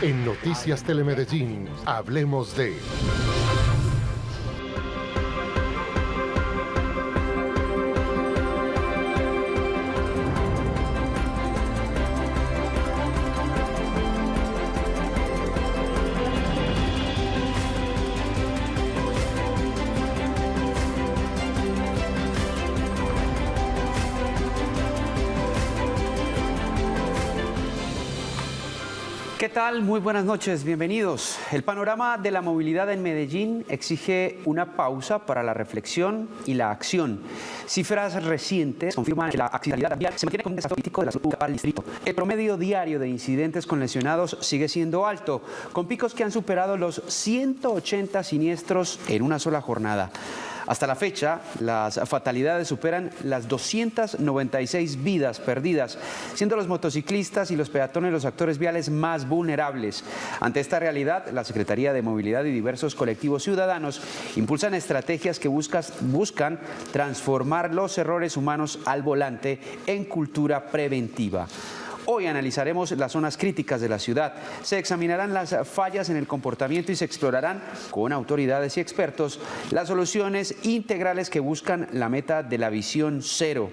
En Noticias Telemedellín, hablemos de... ¿Qué tal? Muy buenas noches, bienvenidos. El panorama de la movilidad en Medellín exige una pausa para la reflexión y la acción. Cifras recientes confirman que la accidentalidad vial se mantiene como un desafío crítico de la salud pública para el distrito. El promedio diario de incidentes con lesionados sigue siendo alto, con picos que han superado los 180 siniestros en una sola jornada. Hasta la fecha, las fatalidades superan las 296 vidas perdidas, siendo los motociclistas y los peatones los actores viales más vulnerables. Ante esta realidad, la Secretaría de Movilidad y diversos colectivos ciudadanos impulsan estrategias que buscan transformar los errores humanos al volante en cultura preventiva. Hoy analizaremos las zonas críticas de la ciudad, se examinarán las fallas en el comportamiento y se explorarán con autoridades y expertos las soluciones integrales que buscan la meta de la visión cero.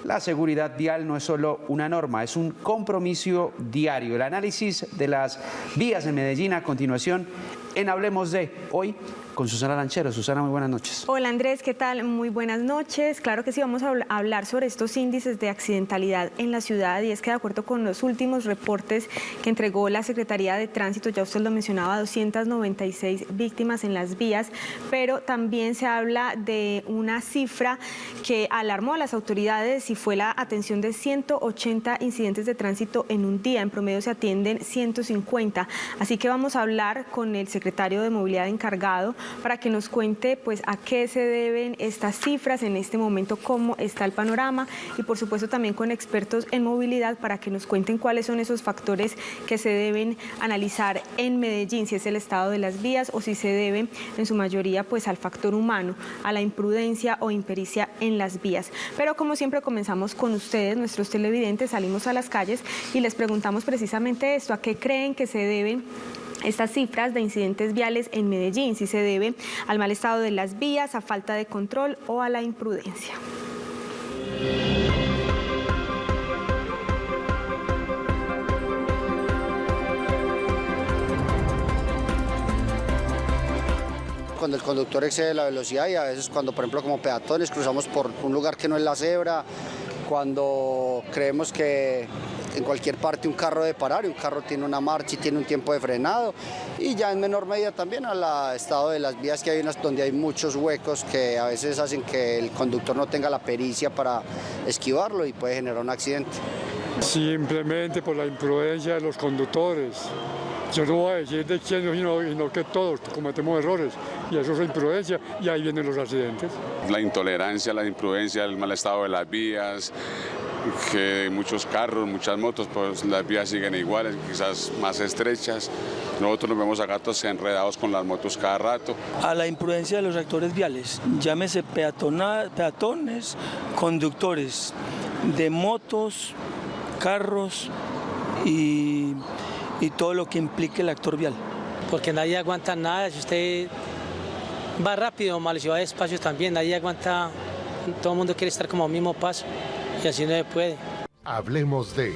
La seguridad vial no es solo una norma, es un compromiso diario. El análisis de las vías en Medellín a continuación en Hablemos de hoy con Susana Lanchero. Susana, muy buenas noches. Hola Andrés, ¿qué tal? Muy buenas noches. Claro que sí, vamos a hablar sobre estos índices de accidentalidad en la ciudad, y es que de acuerdo con los últimos reportes que entregó la Secretaría de Tránsito, ya usted lo mencionaba, 296 víctimas en las vías, pero también se habla de una cifra que alarmó a las autoridades y fue la atención de 180 incidentes de tránsito en un día. En promedio se atienden 150. Así que vamos a hablar con el secretario de Movilidad encargado para que nos cuente pues a qué se deben estas cifras en este momento, cómo está el panorama, y por supuesto también con expertos en movilidad para que nos cuenten cuáles son esos factores que se deben analizar en Medellín, si es el estado de las vías o si se debe en su mayoría pues al factor humano, a la imprudencia o impericia en las vías. Pero como siempre comenzamos con ustedes, nuestros televidentes, salimos a las calles y les preguntamos precisamente esto: ¿a qué creen que se deben estas cifras de incidentes viales en Medellín? Si se debe al mal estado de las vías, a falta de control o a la imprudencia. Cuando el conductor excede la velocidad, y a veces cuando, por ejemplo, como peatones cruzamos por un lugar que no es la cebra, cuando creemos que en cualquier parte un carro debe parar, y un carro tiene una marcha y tiene un tiempo de frenado, y ya en menor medida también al estado de las vías, que hay unas donde hay muchos huecos que a veces hacen que el conductor no tenga la pericia para esquivarlo y puede generar un accidente. Simplemente por la imprudencia de los conductores. Yo no voy a decir de quién, sino que todos cometemos errores, y eso es imprudencia, y ahí vienen los accidentes. La intolerancia, la imprudencia, el mal estado de las vías, que muchos carros, muchas motos, pues las vías siguen iguales, quizás más estrechas. Nosotros nos vemos acá todos enredados con las motos cada rato. A la imprudencia de los actores viales, llámese peatones, conductores de motos, carros y todo lo que implique el actor vial. Porque nadie aguanta nada, si usted va rápido, mal, si va despacio también, nadie aguanta, todo el mundo quiere estar como al mismo paso y así no se puede. Hablemos de...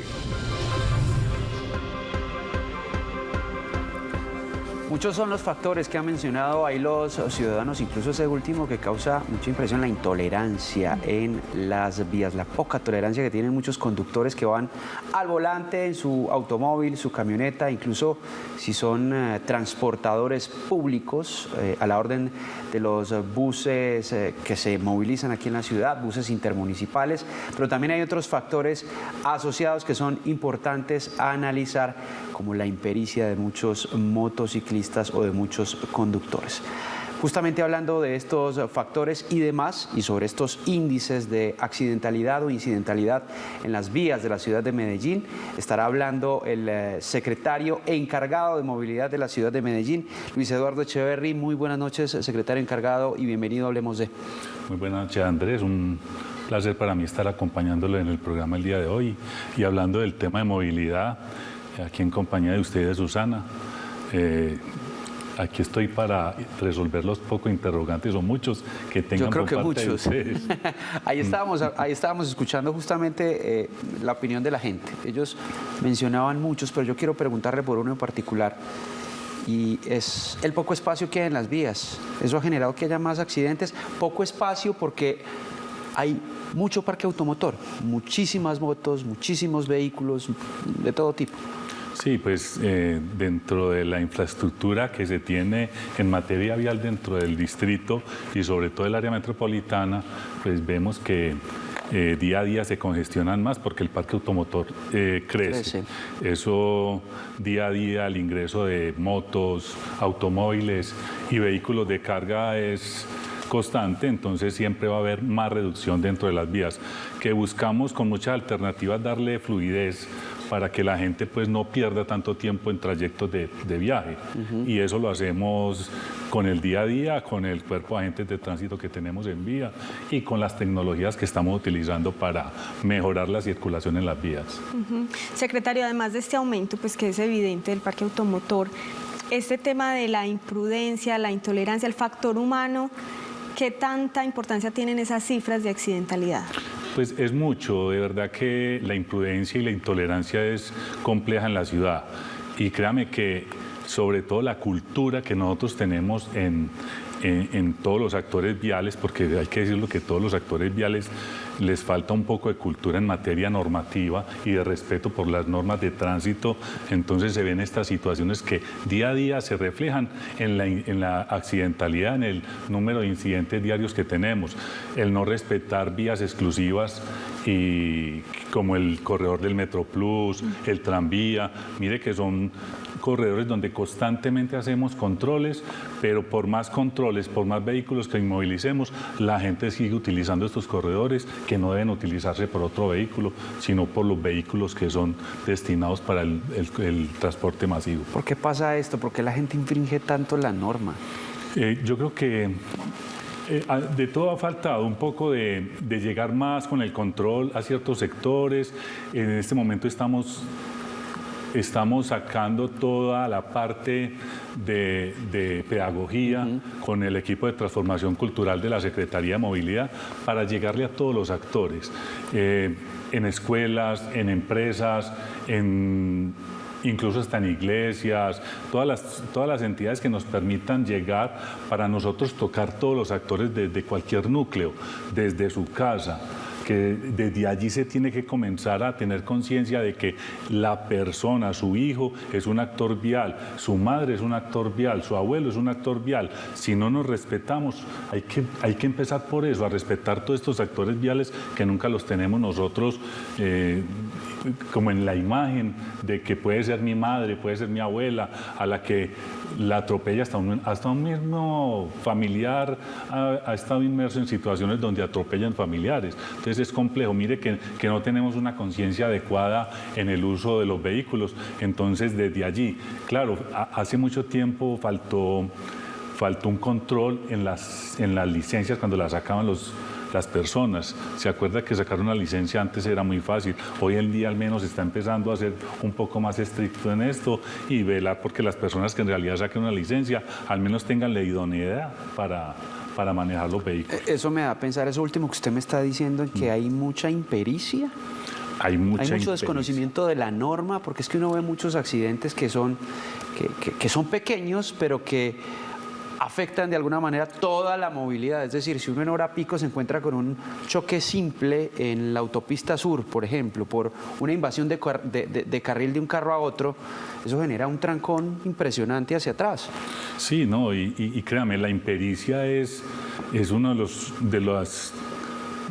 Muchos son los factores que han mencionado ahí los ciudadanos, incluso ese último que causa mucha impresión: la intolerancia en las vías, la poca tolerancia que tienen muchos conductores que van al volante en su automóvil, su camioneta, incluso si son transportadores públicos, a la orden de los buses que se movilizan aquí en la ciudad, buses intermunicipales, pero también hay otros factores asociados que son importantes a analizar, como la impericia de muchos motociclistas o de muchos conductores. Justamente hablando de estos factores y demás, y sobre estos índices de accidentalidad o incidentalidad en las vías de la ciudad de Medellín, estará hablando el secretario encargado de movilidad de la ciudad de Medellín, Luis Eduardo Echeverry. Muy buenas noches, secretario encargado, y bienvenido a Hablemos de. Muy buenas noches, Andrés. Un placer para mí estar acompañándolo en el programa el día de hoy y hablando del tema de movilidad aquí en compañía de ustedes, Susana. Aquí estoy para resolver los pocos interrogantes o muchos que tengan Yo creo por que parte de muchos. ustedes. Ahí estábamos escuchando justamente la opinión de la gente. Ellos mencionaban muchos, pero yo quiero preguntarle por uno en particular. Y es el poco espacio que hay en las vías. Eso ha generado que haya más accidentes. Poco espacio porque hay mucho parque automotor, muchísimas motos, muchísimos vehículos de todo tipo. Sí, pues dentro de la infraestructura que se tiene en materia vial dentro del distrito y sobre todo el área metropolitana, pues vemos que día a día se congestionan más porque el parque automotor crece. Eso día a día, el ingreso de motos, automóviles y vehículos de carga es constante, entonces siempre va a haber más reducción dentro de las vías, que buscamos con muchas alternativas darle fluidez para que la gente pues no pierda tanto tiempo en trayectos de viaje. Y eso lo hacemos con el día a día, con el cuerpo de agentes de tránsito que tenemos en vía y con las tecnologías que estamos utilizando para mejorar la circulación en las vías. Secretario, además de este aumento pues que es evidente del parque automotor, este tema de la imprudencia, la intolerancia, el factor humano, ¿qué tanta importancia tienen esas cifras de accidentalidad? Pues es mucho, de verdad que la imprudencia y la intolerancia es compleja en la ciudad. Y créame que sobre todo la cultura que nosotros tenemos en todos los actores viales, porque hay que decirlo que todos los actores viales les falta un poco de cultura en materia normativa y de respeto por las normas de tránsito, entonces se ven estas situaciones que día a día se reflejan en la accidentalidad, en el número de incidentes diarios que tenemos, el no respetar vías exclusivas y como el corredor del Metroplus, el tranvía, mire que son corredores donde constantemente hacemos controles, pero por más controles, por más vehículos que inmovilicemos, la gente sigue utilizando estos corredores que no deben utilizarse por otro vehículo, sino por los vehículos que son destinados para el transporte masivo. ¿Por qué pasa esto? ¿Por qué la gente infringe tanto la norma? Yo creo que de todo ha faltado un poco de llegar más con el control a ciertos sectores. En este momento estamos sacando toda la parte de pedagogía con el equipo de transformación cultural de la Secretaría de Movilidad para llegarle a todos los actores, en escuelas, en empresas, incluso hasta en iglesias, todas las entidades que nos permitan llegar para nosotros tocar todos los actores desde cualquier núcleo, desde su casa, que desde allí se tiene que comenzar a tener conciencia de que la persona, su hijo, es un actor vial, su madre es un actor vial, su abuelo es un actor vial. Si no nos respetamos, hay que empezar por eso, a respetar todos estos actores viales que nunca los tenemos nosotros como en la imagen de que puede ser mi madre, puede ser mi abuela, a la que la atropella hasta un mismo familiar ha estado inmerso en situaciones donde atropellan familiares. Entonces es complejo. Mire que no tenemos una conciencia adecuada en el uso de los vehículos. Entonces desde allí, claro, hace mucho tiempo faltó un control en las licencias cuando las sacaban las personas. Se acuerda que sacar una licencia antes era muy fácil. Hoy en día al menos está empezando a ser un poco más estricto en esto y velar porque las personas que en realidad saquen una licencia al menos tengan la idoneidad para manejar los vehículos. Eso me da a pensar, eso último que usted me está diciendo, en que hay mucha impericia. Hay mucho desconocimiento de la norma, porque es que uno ve muchos accidentes que son pequeños, pero que afectan de alguna manera toda la movilidad. Es decir, si uno en hora pico se encuentra con un choque simple en la autopista sur, por ejemplo, por una invasión de carril de un carro a otro, eso genera un trancón impresionante hacia atrás. Sí, no, y créame, la impericia es uno de los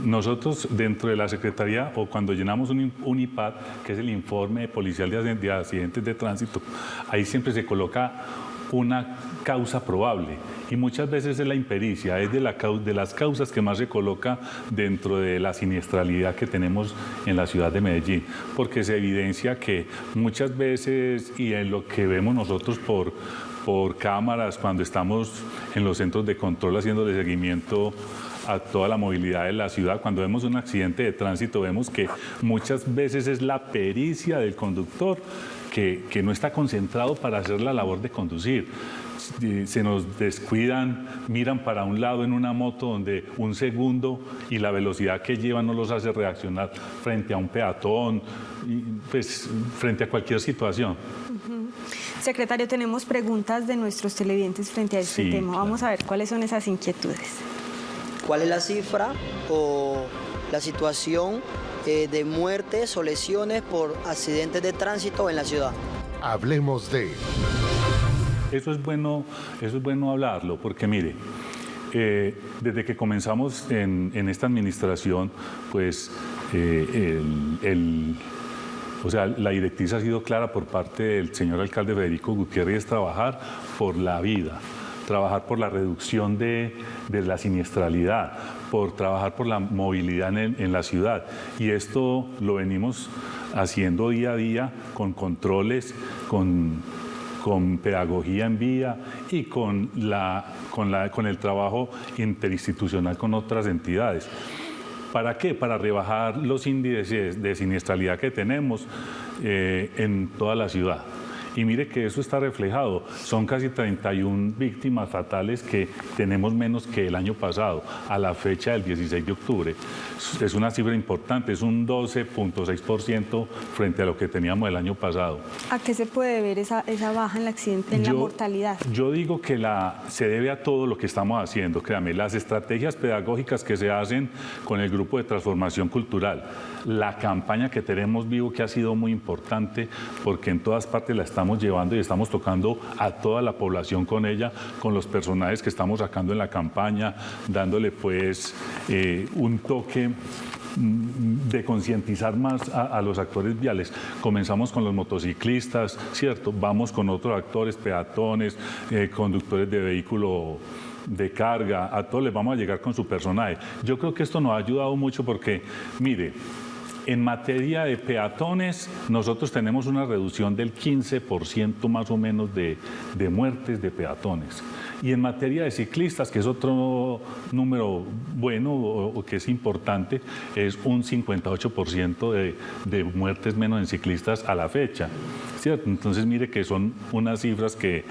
nosotros dentro de la Secretaría, o cuando llenamos un IPAD, que es el informe policial de accidentes de tránsito, ahí siempre se coloca una causa probable y muchas veces es la impericia, es de las causas que más se coloca dentro de la siniestralidad que tenemos en la ciudad de Medellín, porque se evidencia que muchas veces, y en lo que vemos nosotros por cámaras cuando estamos en los centros de control haciéndole seguimiento a toda la movilidad de la ciudad, cuando vemos un accidente de tránsito vemos que muchas veces es la pericia del conductor que no está concentrado para hacer la labor de conducir. Se nos descuidan, miran para un lado en una moto donde un segundo y la velocidad que llevan no los hace reaccionar frente a un peatón, pues frente a cualquier situación. Secretario, tenemos preguntas de nuestros televidentes frente a este tema. Claro. Vamos a ver cuáles son esas inquietudes. ¿Cuál es la cifra o la situación de muertes o lesiones por accidentes de tránsito en la ciudad? Hablemos de. Eso es bueno hablarlo, porque mire, desde que comenzamos en esta administración, pues la directriz ha sido clara por parte del señor alcalde Federico Gutiérrez, trabajar por la vida, trabajar por la reducción de la siniestralidad, por trabajar por la movilidad en la ciudad. Y esto lo venimos haciendo día a día con controles, con pedagogía en vía y con el trabajo interinstitucional con otras entidades. ¿Para qué? Para rebajar los índices de siniestralidad que tenemos en toda la ciudad. Y mire que eso está reflejado. Son casi 31 víctimas fatales que tenemos menos que el año pasado, a la fecha del 16 de octubre. Es una cifra importante, es un 12.6% frente a lo que teníamos el año pasado. ¿A qué se puede ver esa baja en el accidente, en la mortalidad? Yo digo que se debe a todo lo que estamos haciendo. Créame, las estrategias pedagógicas que se hacen con el grupo de transformación cultural, la campaña que tenemos vivo, que ha sido muy importante, porque en todas partes la estamos llevando y estamos tocando a toda la población con ella, con los personajes que estamos sacando en la campaña, dándole pues un toque de concientizar más a los actores viales. Comenzamos con los motociclistas, ¿cierto? Vamos con otros actores, peatones, conductores de vehículo de carga, a todos les vamos a llegar con su personaje. Yo creo que esto nos ha ayudado mucho porque, mire, en materia de peatones, nosotros tenemos una reducción del 15% más o menos de muertes de peatones. Y en materia de ciclistas, que es otro número bueno o que es importante, es un 58% de muertes menos en ciclistas a la fecha, ¿cierto? Entonces, mire que son unas cifras que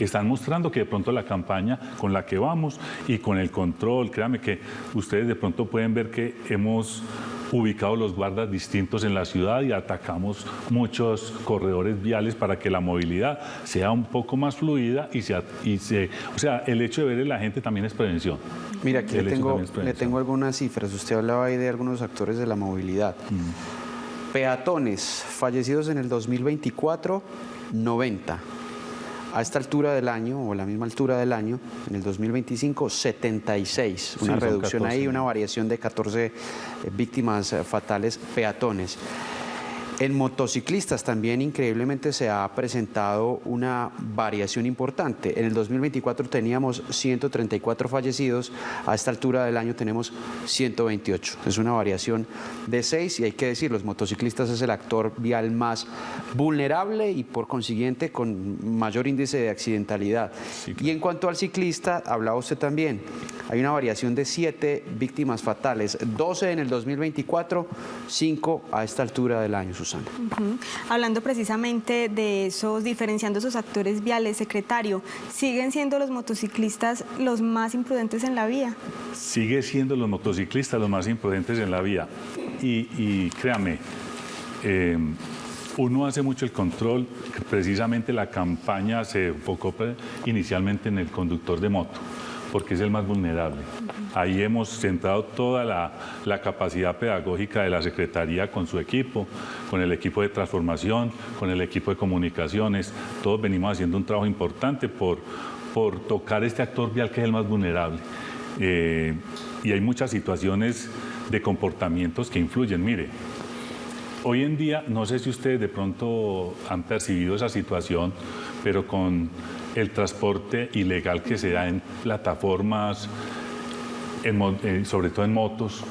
están mostrando que de pronto la campaña con la que vamos y con el control, créanme que ustedes de pronto pueden ver que hemos ubicado los guardas distintos en la ciudad y atacamos muchos corredores viales para que la movilidad sea un poco más fluida o sea, el hecho de ver a la gente también es prevención. Mira, aquí le tengo algunas cifras. Usted hablaba ahí de algunos actores de la movilidad. Peatones fallecidos en el 2024, 90. A esta altura del año, o a la misma altura del año, en el 2025, 76. Una reducción 14. Ahí, una variación de 14 víctimas fatales peatones. En motociclistas también increíblemente se ha presentado una variación importante. En el 2024 teníamos 134 fallecidos, a esta altura del año tenemos 128. Es una variación de 6 y hay que decir, los motociclistas es el actor vial más vulnerable y por consiguiente con mayor índice de accidentalidad. Sí, claro. Y en cuanto al ciclista, hablaba usted también, hay una variación de 7 víctimas fatales, 12 en el 2024, 5 a esta altura del año, Susana. Hablando precisamente de esos, diferenciando esos actores viales, secretario, ¿siguen siendo los motociclistas los más imprudentes en la vía? Sigue siendo los motociclistas los más imprudentes en la vía. Y créame, uno hace mucho el control, precisamente la campaña se enfocó inicialmente en el conductor de moto, porque es el más vulnerable. Ahí hemos centrado toda la capacidad pedagógica de la Secretaría con su equipo, con el equipo de transformación, con el equipo de comunicaciones. Todos venimos haciendo un trabajo importante por tocar este actor vial que es el más vulnerable. Y hay muchas situaciones de comportamientos que influyen. Mire, hoy en día, no sé si ustedes de pronto han percibido esa situación, pero con el transporte ilegal que se da en plataformas, sobre todo en motos,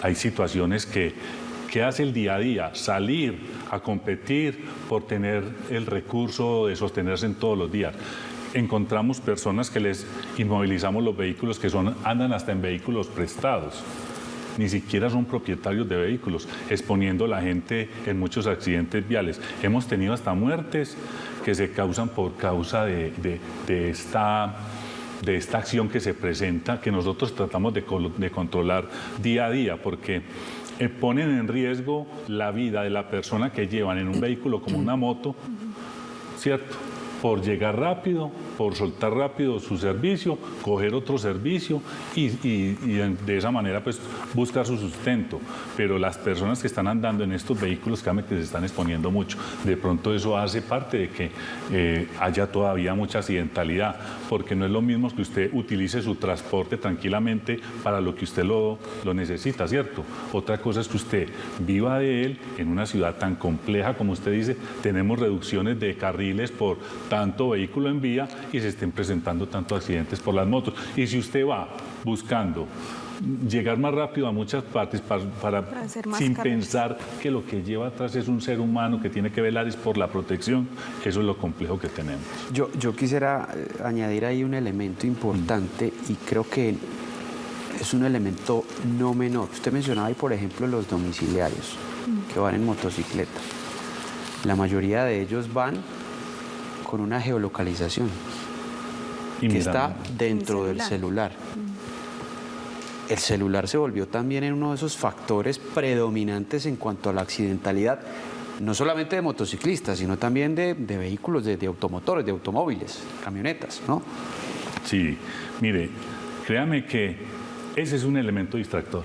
hay situaciones que hace el día a día, salir a competir por tener el recurso de sostenerse en todos los días. Encontramos personas que les inmovilizamos los vehículos, que andan hasta en vehículos prestados. ni siquiera son propietarios de vehículos, exponiendo a la gente en muchos accidentes viales. Hemos tenido hasta muertes que se causan por causa de esta acción que se presenta, que nosotros tratamos de controlar día a día, porque ponen en riesgo la vida de la persona que llevan en un vehículo como una moto, ¿cierto? Por llegar rápido, por soltar rápido su servicio, coger otro servicio y de esa manera pues buscar su sustento. Pero las personas que están andando en estos vehículos, créanme que se están exponiendo mucho. De pronto eso hace parte de que haya todavía mucha accidentalidad, porque no es lo mismo que usted utilice su transporte tranquilamente para lo que usted lo necesita, ¿cierto? Otra cosa es que usted viva de él en una ciudad tan compleja como usted dice. Tenemos reducciones de carriles por tanto vehículo en vía y se estén presentando tantos accidentes por las motos. Y si usted va buscando llegar más rápido a muchas partes sin pensar que lo que lleva atrás es un ser humano que tiene que velar es por la protección, eso es lo complejo que tenemos. Yo quisiera añadir ahí un elemento importante y creo que es un elemento no menor. Usted mencionaba ahí, por ejemplo, los domiciliarios que van en motocicleta. La mayoría de ellos van con una geolocalización que está dentro del celular. El celular se volvió también en uno de esos factores predominantes en cuanto a la accidentalidad, no solamente de motociclistas, sino también de vehículos, de automotores, de automóviles, camionetas, ¿no? Sí, mire, créame que ese es un elemento distractor.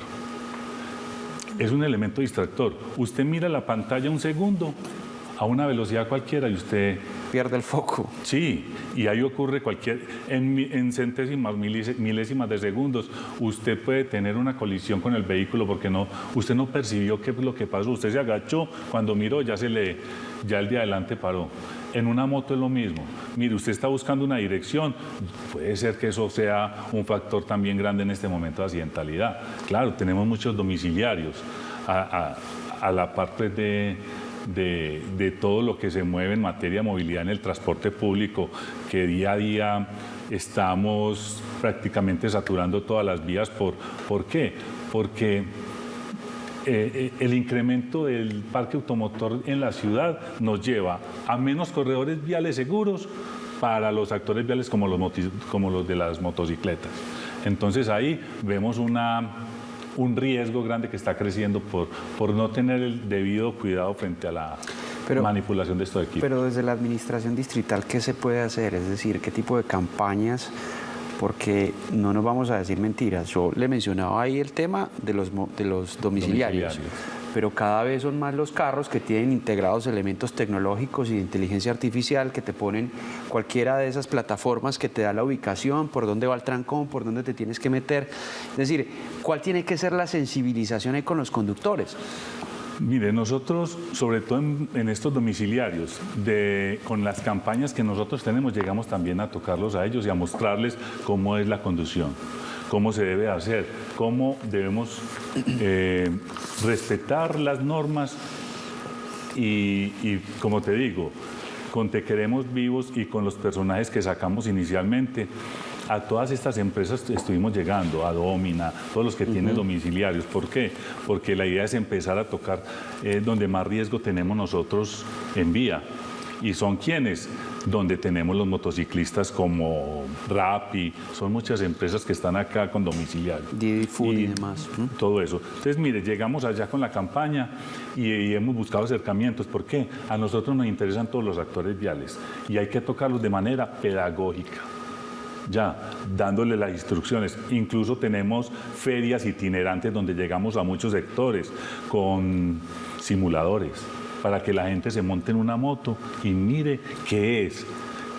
Es un elemento distractor. Usted mira la pantalla un segundo a una velocidad cualquiera y usted pierde el foco. Sí, y ahí ocurre en centésimas, milésimas de segundos, usted puede tener una colisión con el vehículo porque usted no percibió qué es lo que pasó. Usted se agachó, cuando miró ya el de adelante paró. En una moto es lo mismo. Mire, usted está buscando una dirección, puede ser que eso sea un factor también grande en este momento de accidentalidad. Claro, tenemos muchos domiciliarios a la parte de todo lo que se mueve en materia de movilidad en el transporte público, que día a día estamos prácticamente saturando todas las vías. ¿Por qué? Porque el incremento del parque automotor en la ciudad nos lleva a menos corredores viales seguros para los actores viales como los de las motocicletas. Entonces ahí vemos un riesgo grande que está creciendo por no tener el debido cuidado frente a la manipulación de estos equipos. Pero desde la administración distrital, ¿qué se puede hacer? Es decir, ¿qué tipo de campañas? Porque no nos vamos a decir mentiras. Yo le mencionaba ahí el tema de los domiciliarios. Pero cada vez son más los carros que tienen integrados elementos tecnológicos y de inteligencia artificial que te ponen cualquiera de esas plataformas que te da la ubicación, por dónde va el trancón, por dónde te tienes que meter. Es decir, ¿cuál tiene que ser la sensibilización ahí con los conductores? Mire, nosotros, sobre todo en estos domiciliarios, con las campañas que nosotros tenemos, llegamos también a tocarlos a ellos y a mostrarles cómo es la conducción, cómo se debe hacer, cómo debemos respetar las normas y, como te digo, con Te Queremos Vivos y con los personajes que sacamos inicialmente, a todas estas empresas estuvimos llegando, a Domina, todos los que tienen domiciliarios. ¿Por qué? Porque la idea es empezar a tocar donde más riesgo tenemos nosotros en vía. ¿Y son quiénes? Donde tenemos los motociclistas como Rappi, son muchas empresas que están acá con domiciliarios. Didi Food y demás. Todo eso. Entonces, mire, llegamos allá con la campaña y hemos buscado acercamientos. ¿Por qué? A nosotros nos interesan todos los actores viales y hay que tocarlos de manera pedagógica. Ya, dándole las instrucciones. Incluso tenemos ferias itinerantes donde llegamos a muchos sectores con simuladores para que la gente se monte en una moto y mire qué es,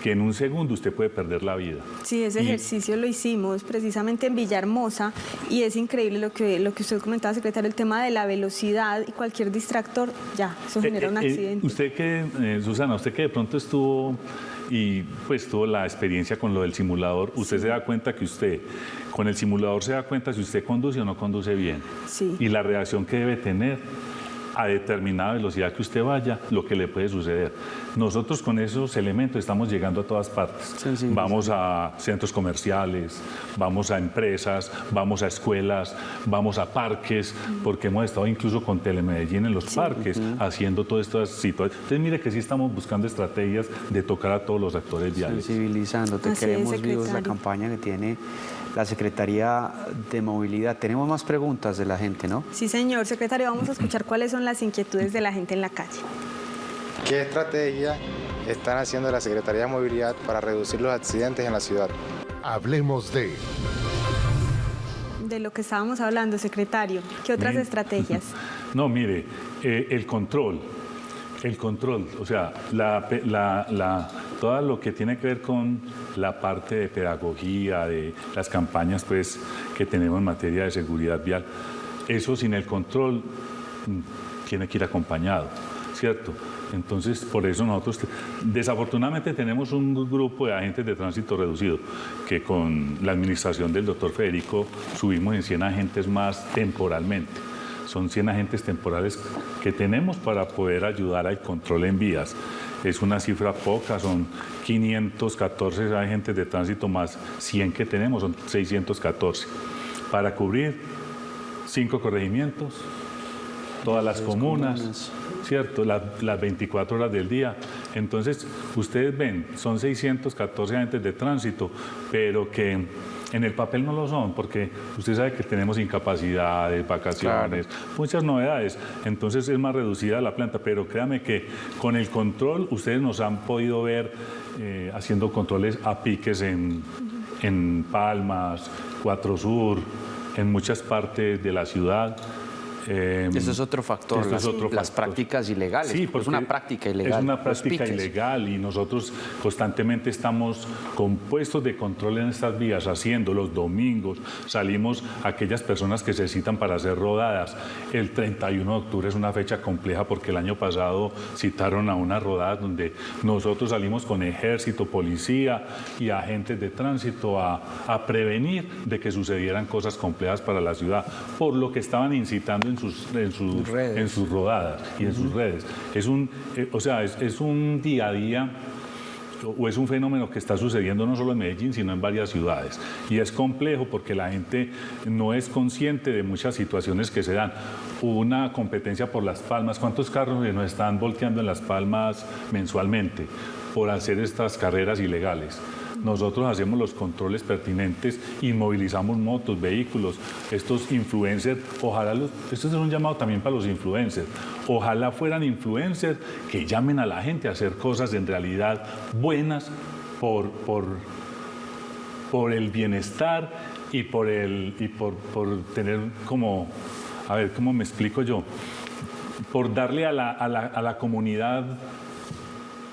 que en un segundo usted puede perder la vida. Sí, ese ejercicio lo hicimos precisamente en Villahermosa y es increíble lo que usted comentaba, secretario, el tema de la velocidad y cualquier distractor, ya, eso genera un accidente. Susana, usted que de pronto estuvo y pues tuvo la experiencia con lo del simulador, usted se da cuenta que usted, con el simulador se da cuenta si usted conduce o no conduce bien. Sí. Y la reacción que debe tener a determinada velocidad que usted vaya, lo que le puede suceder. Nosotros con esos elementos estamos llegando a todas partes. Vamos a centros comerciales, vamos a empresas, vamos a escuelas, vamos a parques, porque hemos estado incluso con Telemedellín en los parques, haciendo todas estas situaciones. Entonces, mire que sí estamos buscando estrategias de tocar a todos los actores viales. Sensibilizando, te queremos vivos, la campaña que tiene la Secretaría de Movilidad. Tenemos más preguntas de la gente, ¿no? Sí, señor secretario, vamos a escuchar cuáles son las inquietudes de la gente en la calle. ¿Qué estrategia están haciendo la Secretaría de Movilidad para reducir los accidentes en la ciudad? Hablemos de... De lo que estábamos hablando, secretario, ¿qué otras estrategias? No, mire, el control, o sea, todo lo que tiene que ver con la parte de pedagogía, de las campañas pues, que tenemos en materia de seguridad vial, eso sin el control tiene que ir acompañado, ¿cierto? Entonces, por eso nosotros, desafortunadamente, tenemos un grupo de agentes de tránsito reducido, que con la administración del doctor Federico subimos en 100 agentes más temporalmente. Son 100 agentes temporales que tenemos para poder ayudar al control en vías. Es una cifra poca, son 514 agentes de tránsito más 100 que tenemos, son 614. Para cubrir 5 corregimientos, todas las comunas, ¿cierto? Las 24 horas del día. Entonces, ustedes ven, son 614 agentes de tránsito, pero que en el papel no lo son, porque usted sabe que tenemos incapacidades, vacaciones, muchas novedades. Entonces, es más reducida la planta, pero créame que con el control, ustedes nos han podido ver haciendo controles a piques en Palmas, 4 Sur, en muchas partes de la ciudad. Eso es otro factor, las prácticas ilegales. Sí, porque es una práctica ilegal. Es una práctica ilegal y nosotros constantemente estamos con puestos de control en estas vías, haciendo los domingos, salimos a aquellas personas que se citan para hacer rodadas. El 31 de octubre es una fecha compleja porque el año pasado citaron a unas rodadas donde nosotros salimos con ejército, policía y agentes de tránsito a prevenir de que sucedieran cosas complejas para la ciudad, por lo que estaban incitando en sus rodadas y en sus redes. Es un día a día o es un fenómeno que está sucediendo no solo en Medellín, sino en varias ciudades. Y es complejo porque la gente no es consciente de muchas situaciones que se dan. Hubo una competencia por Las Palmas. ¿Cuántos carros nos están volteando en Las Palmas mensualmente por hacer estas carreras ilegales? Nosotros hacemos los controles pertinentes, inmovilizamos motos, vehículos, estos influencers, esto es un llamado también para los influencers, ojalá fueran influencers que llamen a la gente a hacer cosas en realidad buenas por el bienestar y por tener como, a ver, ¿cómo me explico yo? Por darle a la comunidad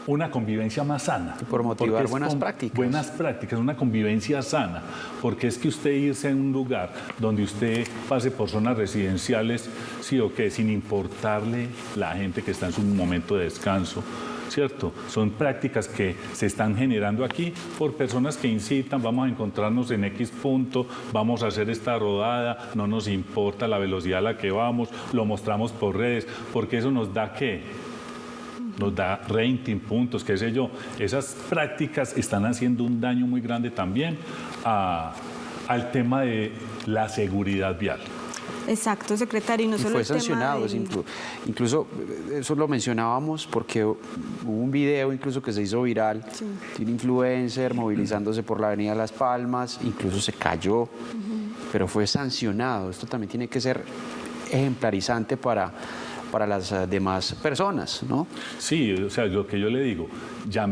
una convivencia más sana. Por motivar buenas prácticas. Buenas prácticas, una convivencia sana. Porque es que usted irse a un lugar donde usted pase por zonas residenciales, sí o qué, sin importarle la gente que está en su momento de descanso, ¿cierto? Son prácticas que se están generando aquí por personas que incitan, vamos a encontrarnos en X punto, vamos a hacer esta rodada, no nos importa la velocidad a la que vamos, lo mostramos por redes, porque eso nos da ¿qué? Nos da rating, puntos, qué sé yo. Esas prácticas están haciendo un daño muy grande también al tema de la seguridad vial. Exacto, secretario, y no solo fue el tema sancionado, incluso eso lo mencionábamos porque hubo un video incluso que se hizo viral de un influencer movilizándose por la avenida Las Palmas, incluso se cayó, pero fue sancionado. Esto también tiene que ser ejemplarizante para las demás personas, ¿no? Sí, o sea, lo que yo le digo, ya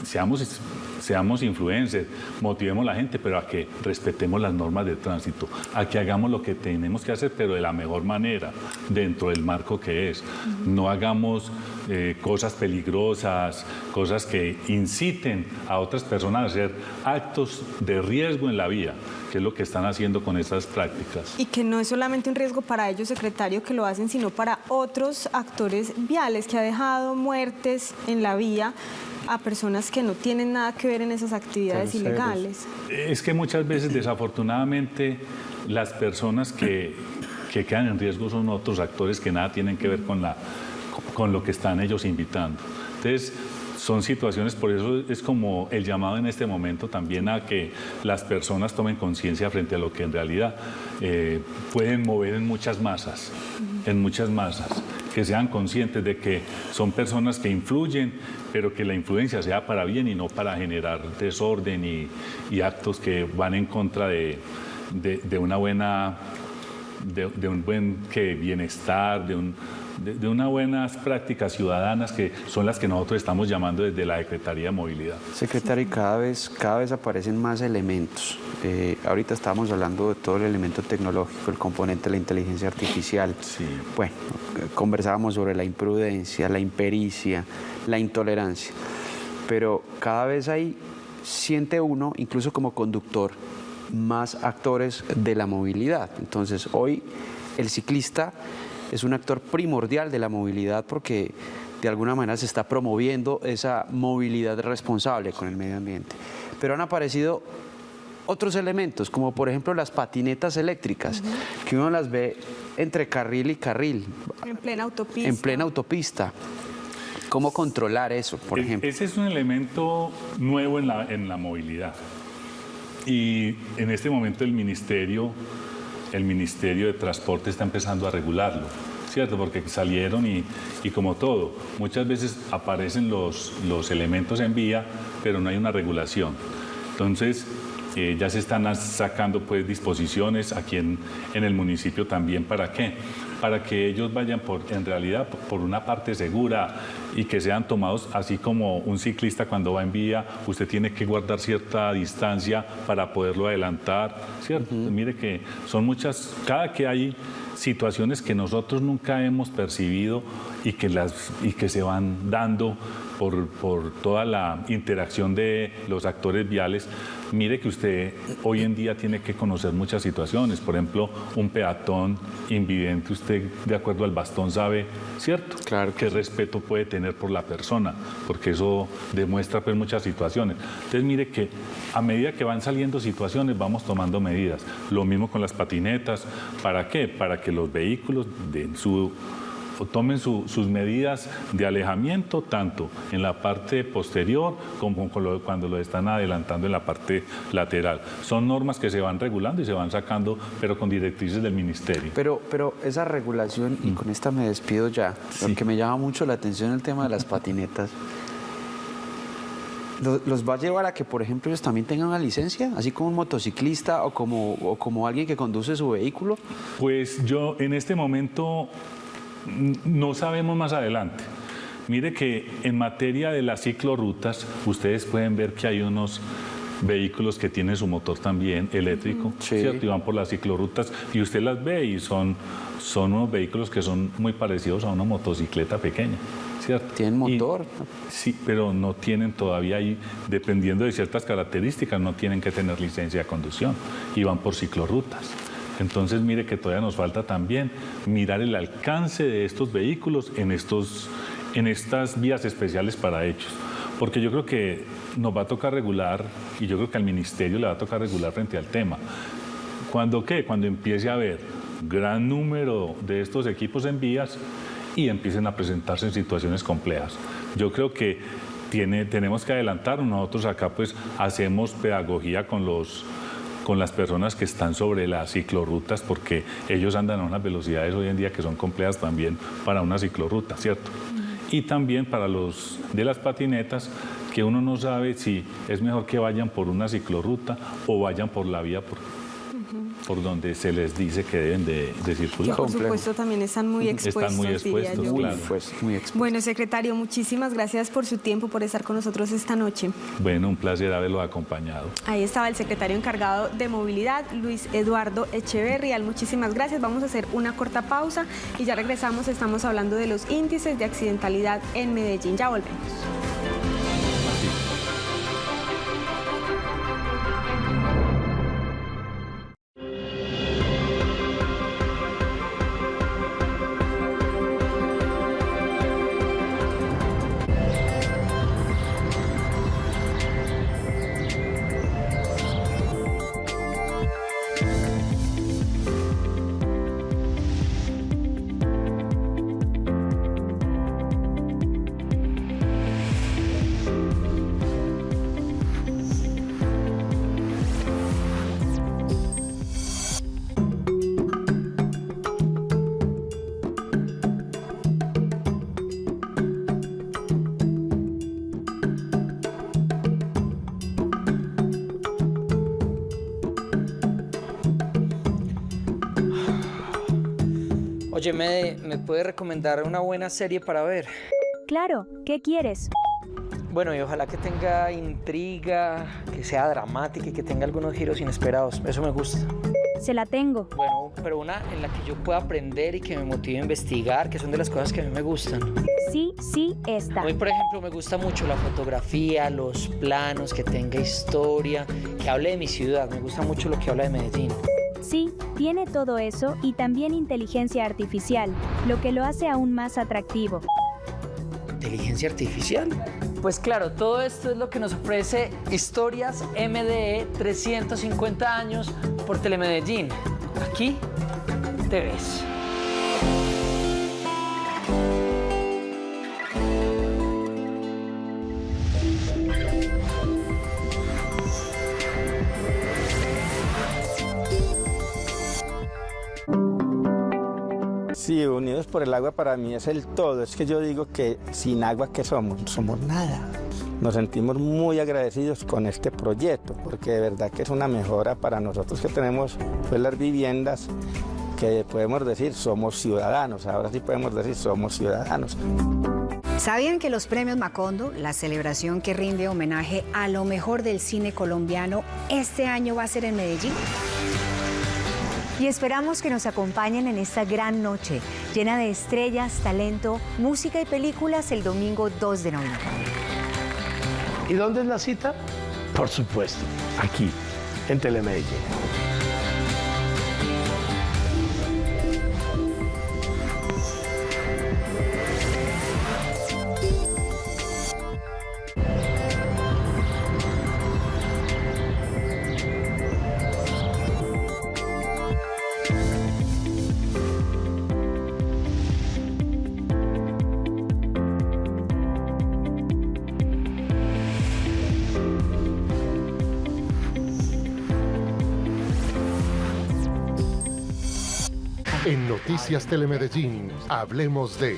seamos influencers, motivemos a la gente, pero a que respetemos las normas de tránsito, a que hagamos lo que tenemos que hacer, pero de la mejor manera, dentro del marco que es. No hagamos cosas peligrosas, cosas que inciten a otras personas a hacer actos de riesgo en la vía, que es lo que están haciendo con estas prácticas. Y que no es solamente un riesgo para ellos, secretario, que lo hacen, sino para otros actores viales, que ha dejado muertes en la vía a personas que no tienen nada que ver en esas actividades ilegales. Es que muchas veces, desafortunadamente, las personas que que quedan en riesgo son otros actores que nada tienen que ver con lo que están ellos invitando. Entonces, son situaciones, por eso es como el llamado en este momento también a que las personas tomen conciencia frente a lo que en realidad pueden mover en muchas masas, que sean conscientes de que son personas que influyen, pero que la influencia sea para bien y no para generar desorden y actos que van en contra de un buen bienestar, de unas buenas prácticas ciudadanas que son las que nosotros estamos llamando desde la Secretaría de Movilidad. Secretario, y cada vez aparecen más elementos. Ahorita estábamos hablando de todo el elemento tecnológico, el componente de la inteligencia artificial. Sí. Bueno, conversábamos sobre la imprudencia, la impericia, la intolerancia, pero cada vez siente uno, incluso como conductor, más actores de la movilidad. Entonces, hoy el ciclista es un actor primordial de la movilidad porque de alguna manera se está promoviendo esa movilidad responsable con el medio ambiente. Pero han aparecido otros elementos, como por ejemplo las patinetas eléctricas, que uno las ve entre carril y carril. En plena autopista. En plena autopista. ¿Cómo controlar eso, por ejemplo? Ese es un elemento nuevo en la movilidad. Y en este momento el Ministerio de Transporte está empezando a regularlo, ¿cierto? Porque salieron y como todo, muchas veces aparecen los elementos en vía, pero no hay una regulación. Entonces, ya se están sacando pues disposiciones aquí en el municipio también. ¿Para qué? Para que ellos vayan en realidad por una parte segura y que sean tomados así como un ciclista cuando va en vía, usted tiene que guardar cierta distancia para poderlo adelantar, ¿cierto? Mire que son muchas, cada que hay situaciones que nosotros nunca hemos percibido y que se van dando por toda la interacción de los actores viales. Mire que usted hoy en día tiene que conocer muchas situaciones. Por ejemplo, un peatón invidente, usted de acuerdo al bastón sabe, ¿cierto? Claro. Qué respeto puede tener por la persona, porque eso demuestra pues muchas situaciones. Entonces mire que a medida que van saliendo situaciones vamos tomando medidas. Lo mismo con las patinetas. ¿Para qué? Para que los vehículos tomen sus medidas de alejamiento, tanto en la parte posterior como cuando lo están adelantando en la parte lateral. Son normas que se van regulando y se van sacando, pero con directrices del Ministerio. Pero esa regulación, y con esta me despido ya, porque me llama mucho la atención el tema de las patinetas. ¿Los va a llevar a que, por ejemplo, ellos también tengan una licencia, así como un motociclista o como alguien que conduce su vehículo? Pues yo en este momento no sabemos más adelante. Mire que en materia de las ciclorrutas, ustedes pueden ver que hay unos vehículos que tienen su motor también eléctrico, ¿cierto? Y van por las ciclorrutas y usted las ve y son unos vehículos que son muy parecidos a una motocicleta pequeña, ¿cierto? ¿Tienen motor? Sí, pero no tienen todavía ahí, dependiendo de ciertas características, no tienen que tener licencia de conducción y van por ciclorrutas. Entonces, mire que todavía nos falta también mirar el alcance de estos vehículos en estas vías especiales para ellos. Porque yo creo que nos va a tocar regular, y yo creo que al Ministerio le va a tocar regular frente al tema. ¿Cuándo qué? Cuando empiece a haber gran número de estos equipos en vías y empiecen a presentarse en situaciones complejas. Yo creo que tenemos que adelantarnos. Nosotros acá pues hacemos pedagogía con las personas que están sobre las ciclorrutas, porque ellos andan a unas velocidades hoy en día que son complejas también para una ciclorruta, ¿cierto? Y también para los de las patinetas, que uno no sabe si es mejor que vayan por una ciclorruta o vayan por la vía por donde se les dice que deben de circular. Que por supuesto también están muy expuestos, están muy expuestos, diría yo. claro. Muy expuestos. Bueno, secretario, muchísimas gracias por su tiempo, por estar con nosotros esta noche. Bueno, un placer haberlo acompañado. Ahí estaba el secretario encargado de movilidad, Luis Eduardo Echeverrial. Muchísimas gracias. Vamos a hacer una corta pausa y ya regresamos. Estamos hablando de los índices de accidentalidad en Medellín. Ya volvemos. Oye, ¿me puede recomendar una buena serie para ver? Claro, ¿qué quieres? Bueno, y ojalá que tenga intriga, que sea dramática y que tenga algunos giros inesperados. Eso me gusta. Se la tengo. Bueno, pero una en la que yo pueda aprender y que me motive a investigar, que son de las cosas que a mí me gustan. Sí, esta. A mí, por ejemplo, me gusta mucho la fotografía, los planos, que tenga historia, que hable de mi ciudad. Me gusta mucho lo que habla de Medellín. Sí, tiene todo eso y también inteligencia artificial, lo que lo hace aún más atractivo. ¿Inteligencia artificial? Pues claro, todo esto es lo que nos ofrece Historias MDE 350 años por Telemedellín. Aquí te ves. Sí, Unidos por el Agua para mí es el todo. Es que yo digo que sin agua, ¿qué somos? No somos nada. Nos sentimos muy agradecidos con este proyecto, porque de verdad que es una mejora para nosotros que tenemos pues, las viviendas, que podemos decir somos ciudadanos. Ahora sí podemos decir somos ciudadanos. ¿Sabían que los premios Macondo, la celebración que rinde homenaje a lo mejor del cine colombiano, este año va a ser en Medellín? Y esperamos que nos acompañen en esta gran noche, llena de estrellas, talento, música y películas el domingo 2 de noviembre. ¿Y dónde es la cita? Por supuesto, aquí, en Telemedellín. En Noticias Telemedellín, hablemos de...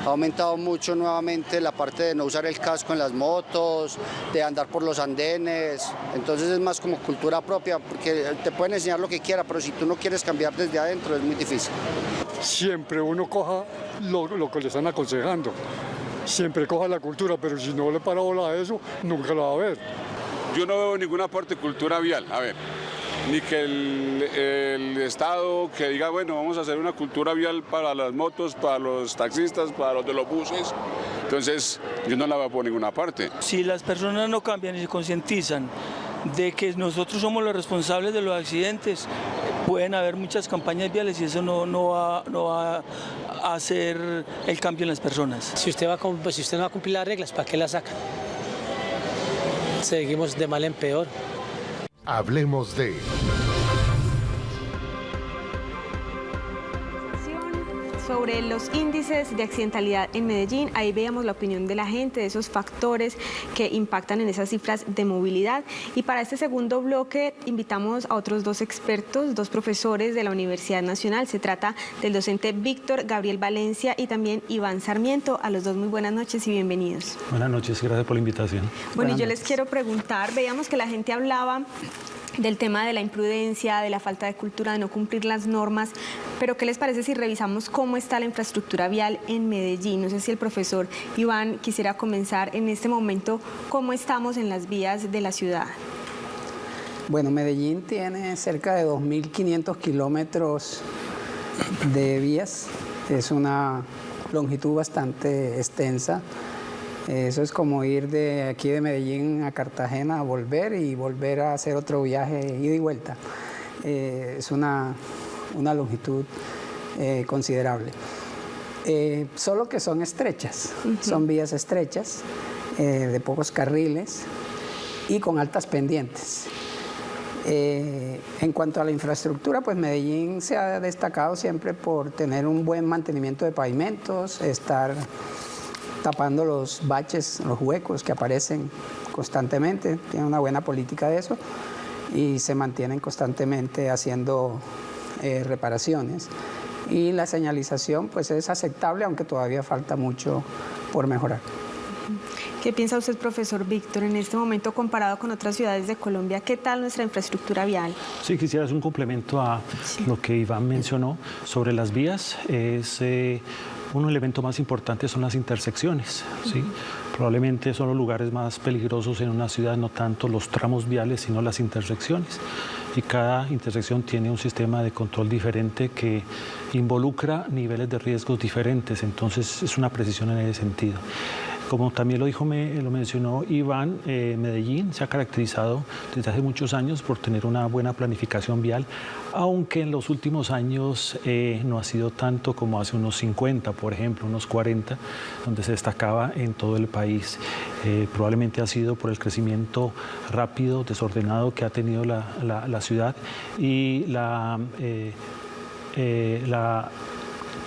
Ha aumentado mucho nuevamente la parte de no usar el casco en las motos, de andar por los andenes, entonces es más como cultura propia, porque te pueden enseñar lo que quiera, pero si tú no quieres cambiar desde adentro es muy difícil. Siempre uno coja lo que le están aconsejando, siempre coja la cultura, pero si no le para bola a eso, nunca lo va a ver. Yo no veo ninguna aporte de cultura vial, a ver, ni que el Estado que diga, bueno, vamos a hacer una cultura vial para las motos, para los taxistas, para los de los buses. Entonces, yo no la veo por ninguna parte. Si las personas no cambian y se concientizan de que nosotros somos los responsables de los accidentes, pueden haber muchas campañas viales y eso no va a hacer el cambio en las personas. Si usted no va a cumplir las reglas, ¿para qué las sacan? Seguimos de mal en peor. Hablemos de... Sobre los índices de accidentalidad en Medellín, ahí veíamos la opinión de la gente, de esos factores que impactan en esas cifras de movilidad. Y para este segundo bloque invitamos a otros dos expertos, dos profesores de la Universidad Nacional. Se trata del docente Víctor Gabriel Valencia y también Iván Sarmiento. A los dos muy buenas noches y bienvenidos. Buenas noches, gracias por la invitación. Bueno, y yo les quiero preguntar, veíamos que la gente hablaba del tema de la imprudencia, de la falta de cultura, de no cumplir las normas, pero ¿qué les parece si revisamos cómo está la infraestructura vial en Medellín? No sé si el profesor Iván quisiera comenzar en este momento, ¿cómo estamos en las vías de la ciudad? Bueno, Medellín tiene cerca de 2.500 kilómetros de vías, es una longitud bastante extensa. Eso es como ir de aquí de Medellín a Cartagena a volver y volver a hacer otro viaje ida y vuelta. Es una longitud considerable. Solo que son estrechas, son vías estrechas, de pocos carriles y con altas pendientes. En cuanto a la infraestructura, pues Medellín se ha destacado siempre por tener un buen mantenimiento de pavimentos, estar tapando los baches, los huecos que aparecen constantemente. Tienen una buena política de eso y se mantienen constantemente haciendo reparaciones. Y la señalización pues es aceptable, aunque todavía falta mucho por mejorar. ¿Qué piensa usted, profesor Víctor, en este momento comparado con otras ciudades de Colombia? ¿Qué tal nuestra infraestructura vial? Sí, quisiera hacer un complemento a lo que Iván mencionó sobre las vías. Un elemento más importante son las intersecciones, ¿sí? Probablemente son los lugares más peligrosos en una ciudad, no tanto los tramos viales, sino las intersecciones. Y cada intersección tiene un sistema de control diferente que involucra niveles de riesgos diferentes, entonces es una precisión en ese sentido. Como también lo mencionó Iván, Medellín se ha caracterizado desde hace muchos años por tener una buena planificación vial, aunque en los últimos años no ha sido tanto como hace unos 50, por ejemplo, unos 40, donde se destacaba en todo el país. Probablemente ha sido por el crecimiento rápido, desordenado que ha tenido la ciudad y la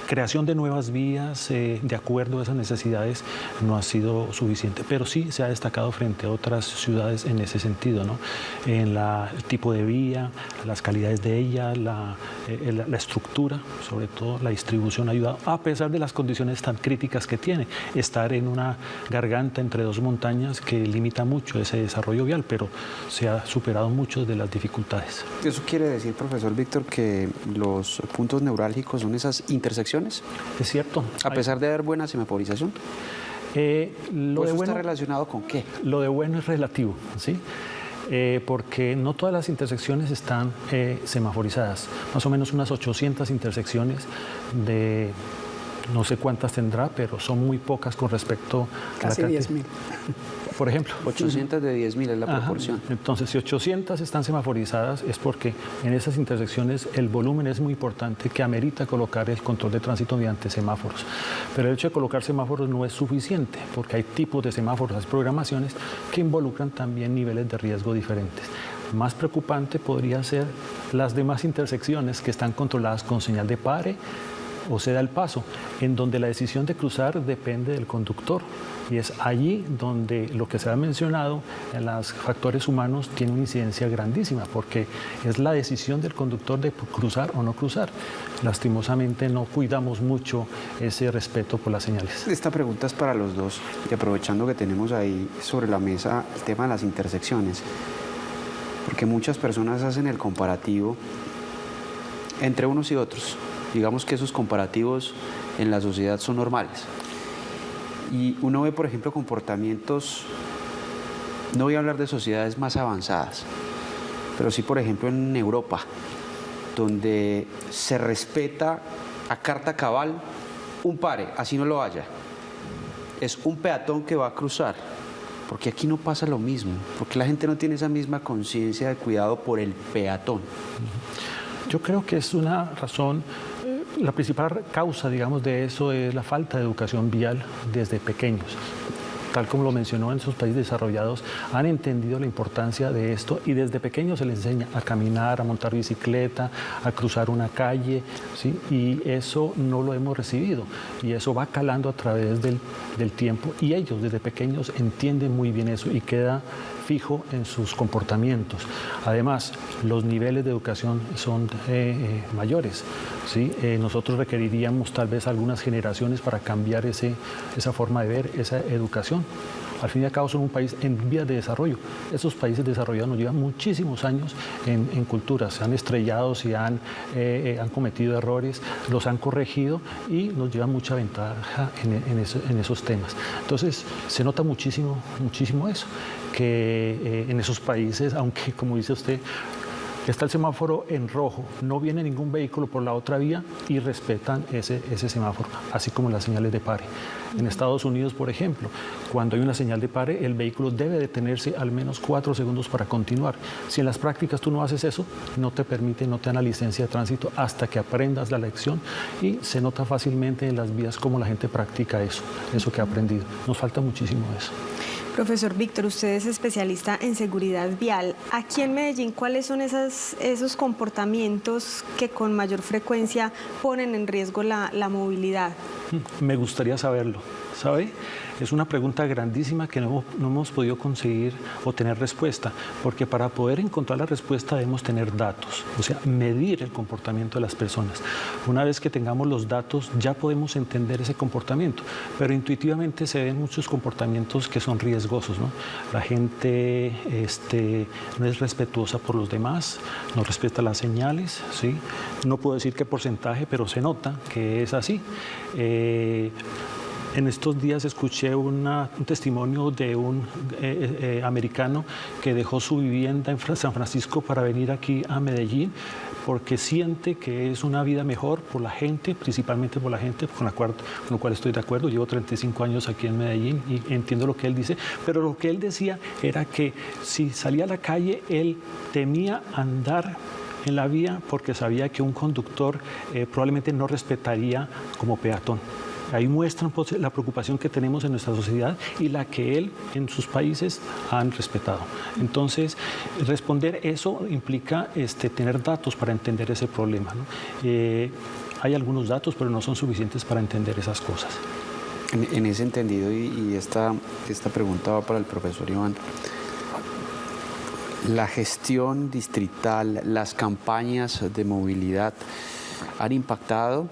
creación de nuevas vías de acuerdo a esas necesidades no ha sido suficiente, pero sí se ha destacado frente a otras ciudades en ese sentido, ¿no? En el tipo de vía, las calidades de ella, la estructura, sobre todo la distribución ha ayudado, a pesar de las condiciones tan críticas que tiene. Estar en una garganta entre dos montañas que limita mucho ese desarrollo vial, pero se ha superado muchas de las dificultades. ¿Eso quiere decir, profesor Víctor, que los puntos neurálgicos son esas intersecciones? Es cierto. A pesar de haber buena semaforización. Lo de bueno, ¿está relacionado con qué? Lo de bueno es relativo, ¿sí? Porque no todas las intersecciones están semaforizadas. Más o menos unas 800 intersecciones de... No sé cuántas tendrá, pero son muy pocas con respecto a casi 10.000. Por ejemplo. 800 de 10.000 es la proporción. Entonces, si 800 están semaforizadas es porque en esas intersecciones el volumen es muy importante que amerita colocar el control de tránsito mediante semáforos. Pero el hecho de colocar semáforos no es suficiente porque hay tipos de semáforos, hay programaciones que involucran también niveles de riesgo diferentes. Más preocupante podría ser las demás intersecciones que están controladas con señal de pare o ceda el paso, en donde la decisión de cruzar depende del conductor. Y es allí donde lo que se ha mencionado en los factores humanos tiene una incidencia grandísima, porque es la decisión del conductor de cruzar o no cruzar. Lastimosamente no cuidamos mucho ese respeto por las señales. Esta pregunta es para los dos, y aprovechando que tenemos ahí sobre la mesa el tema de las intersecciones, porque muchas personas hacen el comparativo entre unos y otros. Digamos que esos comparativos en la sociedad son normales. Y uno ve, por ejemplo, comportamientos, no voy a hablar de sociedades más avanzadas, pero sí, por ejemplo, en Europa, donde se respeta a carta cabal un pare, así no lo haya. Es un peatón que va a cruzar, porque aquí no pasa lo mismo, porque la gente no tiene esa misma conciencia de cuidado por el peatón. Yo creo que es una razón, la principal causa, digamos, de eso es la falta de educación vial desde pequeños. Tal como lo mencionó, en sus países desarrollados han entendido la importancia de esto y desde pequeños se les enseña a caminar, a montar bicicleta, a cruzar una calle, ¿sí? Y eso no lo hemos recibido y eso va calando a través del tiempo y ellos desde pequeños entienden muy bien eso y queda fijo en sus comportamientos. Además, los niveles de educación son mayores, ¿sí? Nosotros requeriríamos tal vez algunas generaciones para cambiar esa forma de ver, esa educación. Al fin y al cabo son un país en vías de desarrollo. Esos países desarrollados nos llevan muchísimos años en cultura, se han estrellado, han cometido errores, los han corregido y nos llevan mucha ventaja en esos temas. Entonces se nota muchísimo eso, que en esos países, aunque como dice usted, está el semáforo en rojo, no viene ningún vehículo por la otra vía y respetan ese semáforo, así como las señales de pare. En Estados Unidos, por ejemplo, cuando hay una señal de pare, el vehículo debe detenerse al menos 4 segundos para continuar. Si en las prácticas tú no haces eso, no te dan la licencia de tránsito hasta que aprendas la lección y se nota fácilmente en las vías cómo la gente practica eso que ha aprendido. Nos falta muchísimo eso. Profesor Víctor, usted es especialista en seguridad vial. Aquí en Medellín, ¿cuáles son esos comportamientos que con mayor frecuencia ponen en riesgo la movilidad? Me gustaría saberlo, ¿sabe? Es una pregunta grandísima que no hemos podido conseguir o tener respuesta, porque para poder encontrar la respuesta debemos tener datos, o sea, medir el comportamiento de las personas. Una vez que tengamos los datos, ya podemos entender ese comportamiento, pero intuitivamente se ven muchos comportamientos que son riesgosos, ¿no? La gente no es respetuosa por los demás, no respeta las señales, ¿sí? No puedo decir qué porcentaje, pero se nota que es así. En estos días escuché un testimonio de un americano que dejó su vivienda en San Francisco para venir aquí a Medellín porque siente que es una vida mejor por la gente, principalmente por la gente con la cual estoy de acuerdo. Llevo 35 años aquí en Medellín y entiendo lo que él dice, pero lo que él decía era que si salía a la calle, él temía andar en la vía porque sabía que un conductor probablemente no respetaría como peatón. Ahí muestran pues, la preocupación que tenemos en nuestra sociedad y la que él en sus países han respetado. Entonces, responder eso implica tener datos para entender ese problema, ¿no? Hay algunos datos, pero no son suficientes para entender esas cosas. En ese entendido, y esta pregunta va para el profesor Iván, la gestión distrital, las campañas de movilidad han impactado.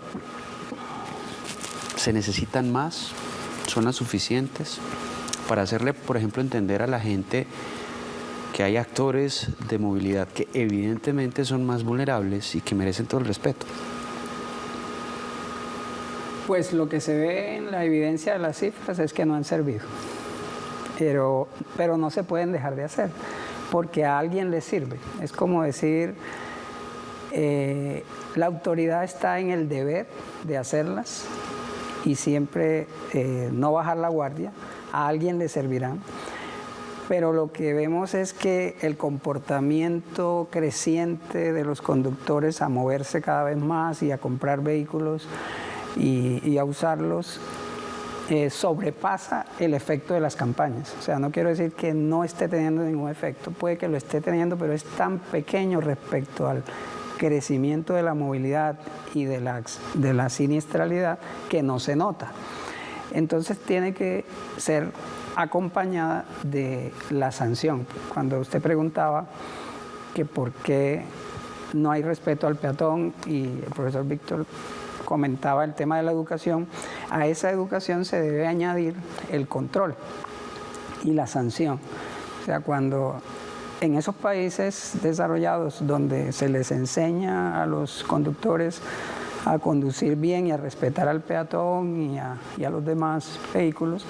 ¿Se necesitan más? ¿Son las suficientes? Para hacerle, por ejemplo, entender a la gente que hay actores de movilidad que evidentemente son más vulnerables y que merecen todo el respeto. Pues lo que se ve en la evidencia de las cifras es que no han servido, pero no se pueden dejar de hacer, porque a alguien le sirve. Es como decir, la autoridad está en el deber de hacerlas, y siempre no bajar la guardia, a alguien le servirán. Pero lo que vemos es que el comportamiento creciente de los conductores a moverse cada vez más y a comprar vehículos y a usarlos sobrepasa el efecto de las campañas. O sea, no quiero decir que no esté teniendo ningún efecto, puede que lo esté teniendo, pero es tan pequeño respecto al crecimiento de la movilidad y de la siniestralidad que no se nota. Entonces tiene que ser acompañada de la sanción. Cuando usted preguntaba que por qué no hay respeto al peatón y el profesor Víctor comentaba el tema de la educación, a esa educación se debe añadir el control y la sanción. O sea, cuando en esos países desarrollados donde se les enseña a los conductores a conducir bien y a respetar al peatón y a los demás vehículos,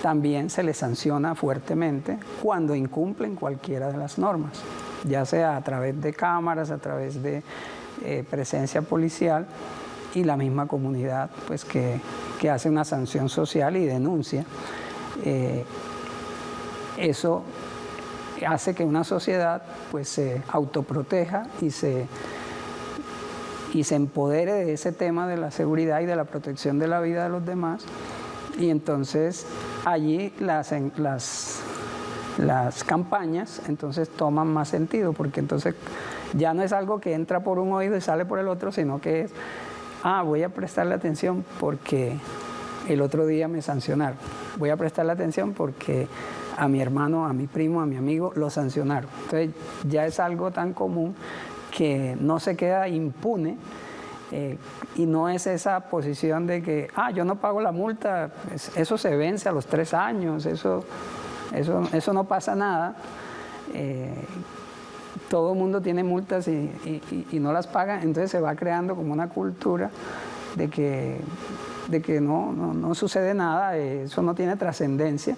también se les sanciona fuertemente cuando incumplen cualquiera de las normas, ya sea a través de cámaras, a través de presencia policial y la misma comunidad pues, que hace una sanción social y denuncia. Eso hace que una sociedad pues, se autoproteja y se empodere de ese tema de la seguridad y de la protección de la vida de los demás. Y entonces allí las campañas entonces toman más sentido, porque entonces ya no es algo que entra por un oído y sale por el otro, sino que es, voy a prestarle atención porque el otro día me sancionaron. Voy a prestarle atención porque a mi hermano, a mi primo, a mi amigo lo sancionaron. Entonces ya es algo tan común que no se queda impune y no es esa posición de que, yo no pago la multa, eso se vence a los 3 años, eso no pasa nada. Todo el mundo tiene multas y no las paga, entonces se va creando como una cultura de que no sucede nada, eso no tiene trascendencia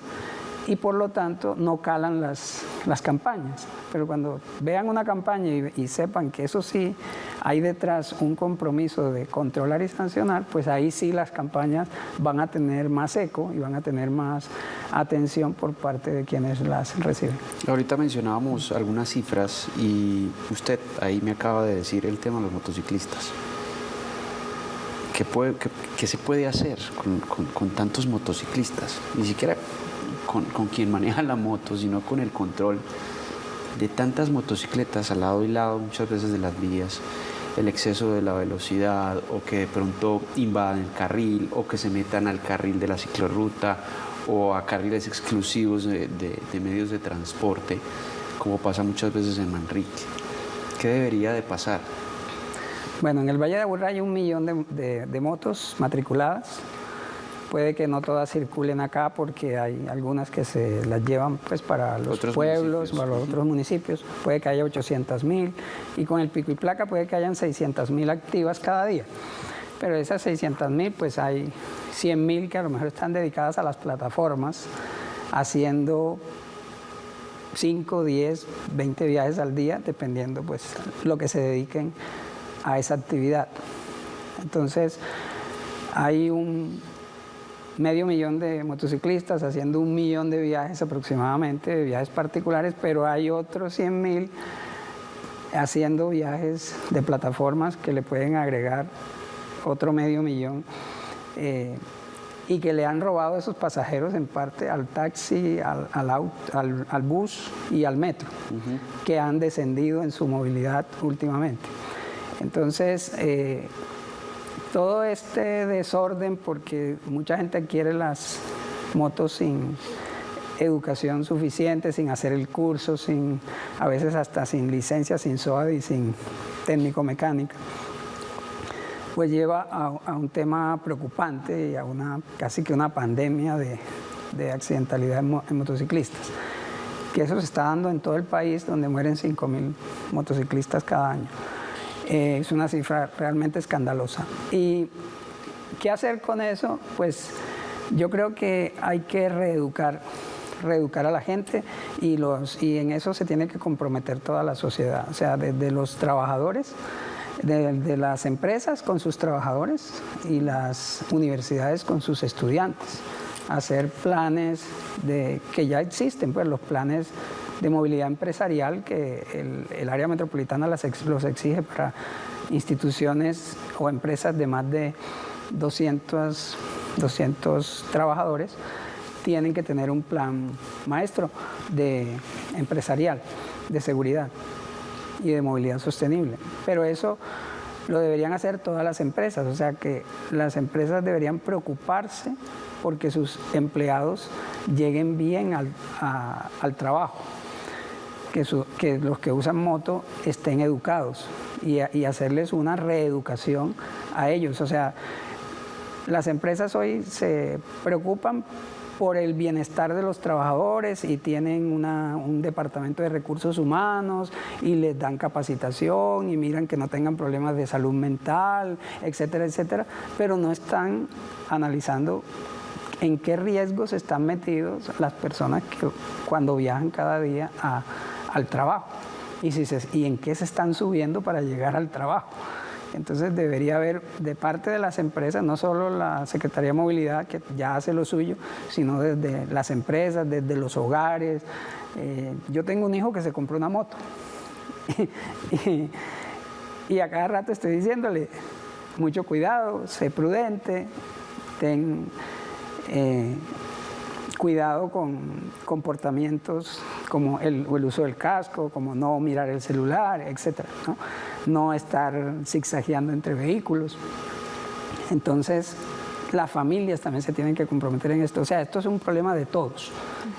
y por lo tanto no calan las campañas. Pero cuando vean una campaña y sepan que eso sí hay detrás un compromiso de controlar y sancionar, pues ahí sí las campañas van a tener más eco y van a tener más atención por parte de quienes las reciben. Ahorita mencionábamos algunas cifras y usted ahí me acaba de decir el tema de los motociclistas. ¿Qué se puede hacer con tantos motociclistas? Ni siquiera con quien maneja la moto, sino con el control de tantas motocicletas al lado y lado, muchas veces de las vías, el exceso de la velocidad, o que de pronto invadan el carril, o que se metan al carril de la ciclorruta, o a carriles exclusivos de medios de transporte, como pasa muchas veces en Manrique. ¿Qué debería de pasar? Bueno, en el Valle de Aburrá hay 1 millón de motos matriculadas. Puede que no todas circulen acá porque hay algunas que se las llevan pues para los Otros pueblos, municipios. para los otros municipios. Puede que haya 800.000 y con el pico y placa puede que hayan 600.000 activas cada día. Pero de esas 600.000 pues hay 100.000 que a lo mejor están dedicadas a las plataformas haciendo 5, 10, 20 viajes al día, dependiendo pues lo que se dediquen a esa actividad. Entonces hay un medio millón de motociclistas haciendo 1 millón de viajes aproximadamente, de viajes particulares, pero hay otros 100.000 haciendo viajes de plataformas que le pueden agregar otro medio millón y que le han robado esos pasajeros en parte al taxi, al bus y al metro, que han descendido en su movilidad últimamente. Entonces, todo este desorden, porque mucha gente quiere las motos sin educación suficiente, sin hacer el curso, a veces hasta sin licencia, sin SOAD y sin técnico mecánica, pues lleva a un tema preocupante y a casi que una pandemia de accidentalidad en motociclistas, que eso se está dando en todo el país, donde mueren 5.000 motociclistas cada año. Es una cifra realmente escandalosa. ¿Y qué hacer con eso? Pues yo creo que hay que reeducar a la gente y en eso se tiene que comprometer toda la sociedad, o sea, desde los trabajadores, de las empresas con sus trabajadores y las universidades con sus estudiantes, hacer planes que ya existen, pues los planes de movilidad empresarial que el área metropolitana los exige para instituciones o empresas de más de 200 trabajadores. Tienen que tener un plan maestro empresarial, de seguridad y de movilidad sostenible. Pero eso lo deberían hacer todas las empresas, o sea que las empresas deberían preocuparse porque sus empleados lleguen bien al trabajo, que los que usan moto estén educados y hacerles una reeducación a ellos. O sea, las empresas hoy se preocupan por el bienestar de los trabajadores y tienen un departamento de recursos humanos y les dan capacitación y miran que no tengan problemas de salud mental, etcétera, etcétera, pero no están analizando en qué riesgos están metidos las personas que cuando viajan cada día al trabajo y en qué se están subiendo para llegar al trabajo. Entonces debería haber de parte de las empresas, no solo la Secretaría de Movilidad, que ya hace lo suyo, sino desde las empresas, desde los hogares. Yo tengo un hijo que se compró una moto y a cada rato estoy diciéndole, mucho cuidado, sé prudente, ten cuidado con comportamientos como el uso del casco, como no mirar el celular, etc. No estar zigzagueando entre vehículos. Entonces, las familias también se tienen que comprometer en esto. O sea, esto es un problema de todos.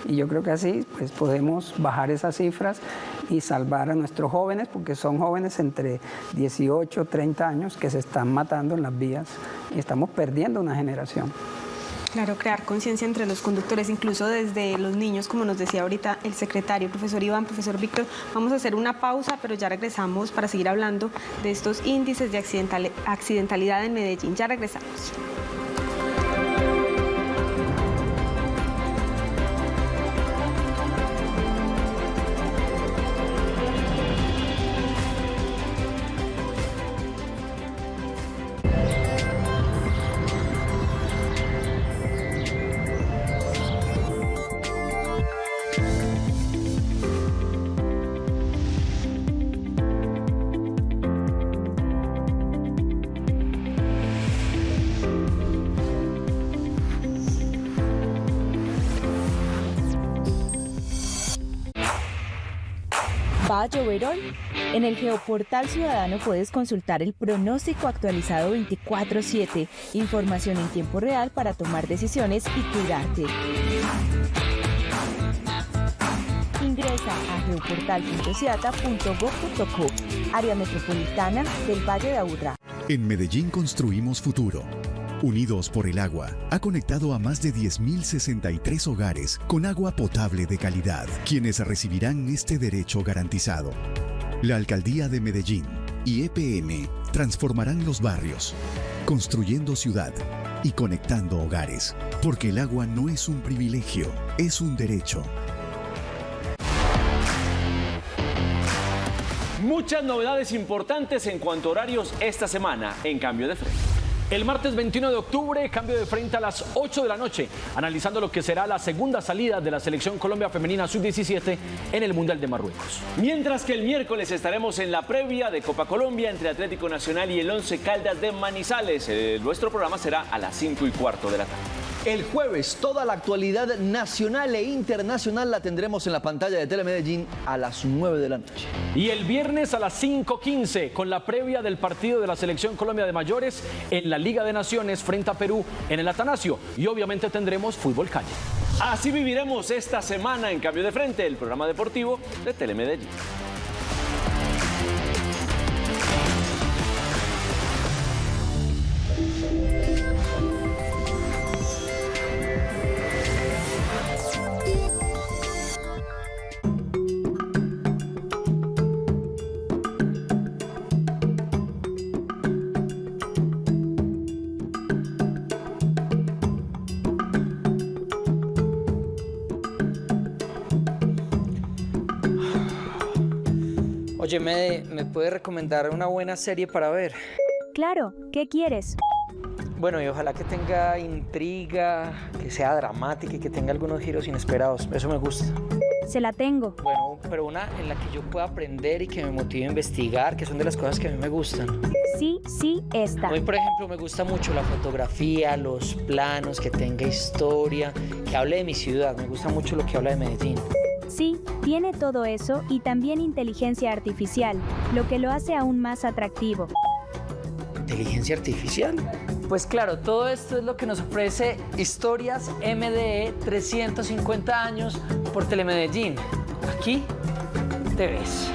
Y yo creo que así pues, podemos bajar esas cifras y salvar a nuestros jóvenes, porque son jóvenes entre 18 y 30 años que se están matando en las vías y estamos perdiendo una generación. Claro, crear conciencia entre los conductores, incluso desde los niños, como nos decía ahorita el secretario, profesor Iván, profesor Víctor. Vamos a hacer una pausa, pero ya regresamos para seguir hablando de estos índices de accidentalidad en Medellín. Ya regresamos. ¿Va a llover hoy? En el Geoportal Ciudadano puedes consultar el pronóstico actualizado 24/7, información en tiempo real para tomar decisiones y cuidarte. Ingresa a geoportal.ciata.gov.co, área metropolitana del Valle de Aburrá. En Medellín construimos futuro. Unidos por el agua, ha conectado a más de 10.063 hogares con agua potable de calidad, quienes recibirán este derecho garantizado. La Alcaldía de Medellín y EPM transformarán los barrios, construyendo ciudad y conectando hogares, porque el agua no es un privilegio, es un derecho. Muchas novedades importantes en cuanto a horarios esta semana en Cambio de Frente. El martes 21 de octubre, cambio de frente a las 8 de la noche, analizando lo que será la segunda salida de la Selección Colombia Femenina Sub-17 en el Mundial de Marruecos. Mientras que el miércoles estaremos en la previa de Copa Colombia entre Atlético Nacional y el Once Caldas de Manizales. Nuestro programa será a las 5:15 de la tarde. El jueves, toda la actualidad nacional e internacional la tendremos en la pantalla de Telemedellín a las 9 de la noche. Y el viernes a las 5:15 con la previa del partido de la Selección Colombia de Mayores en la Liga de Naciones frente a Perú en el Atanasio. Y obviamente tendremos fútbol calle. Así viviremos esta semana en Cambio de Frente, el programa deportivo de Telemedellín. Oye, ¿me puede recomendar una buena serie para ver? Claro, ¿qué quieres? Bueno, y ojalá que tenga intriga, que sea dramática y que tenga algunos giros inesperados. Eso me gusta. Se la tengo. Bueno, pero una en la que yo pueda aprender y que me motive a investigar, que son de las cosas que a mí me gustan. Sí, esta. A mí, por ejemplo, me gusta mucho la fotografía, los planos, que tenga historia, que hable de mi ciudad. Me gusta mucho lo que habla de Medellín. Sí, tiene todo eso y también inteligencia artificial, lo que lo hace aún más atractivo. ¿Inteligencia artificial? Pues claro, todo esto es lo que nos ofrece Historias MDE 350 años por Telemedellín. Aquí te ves.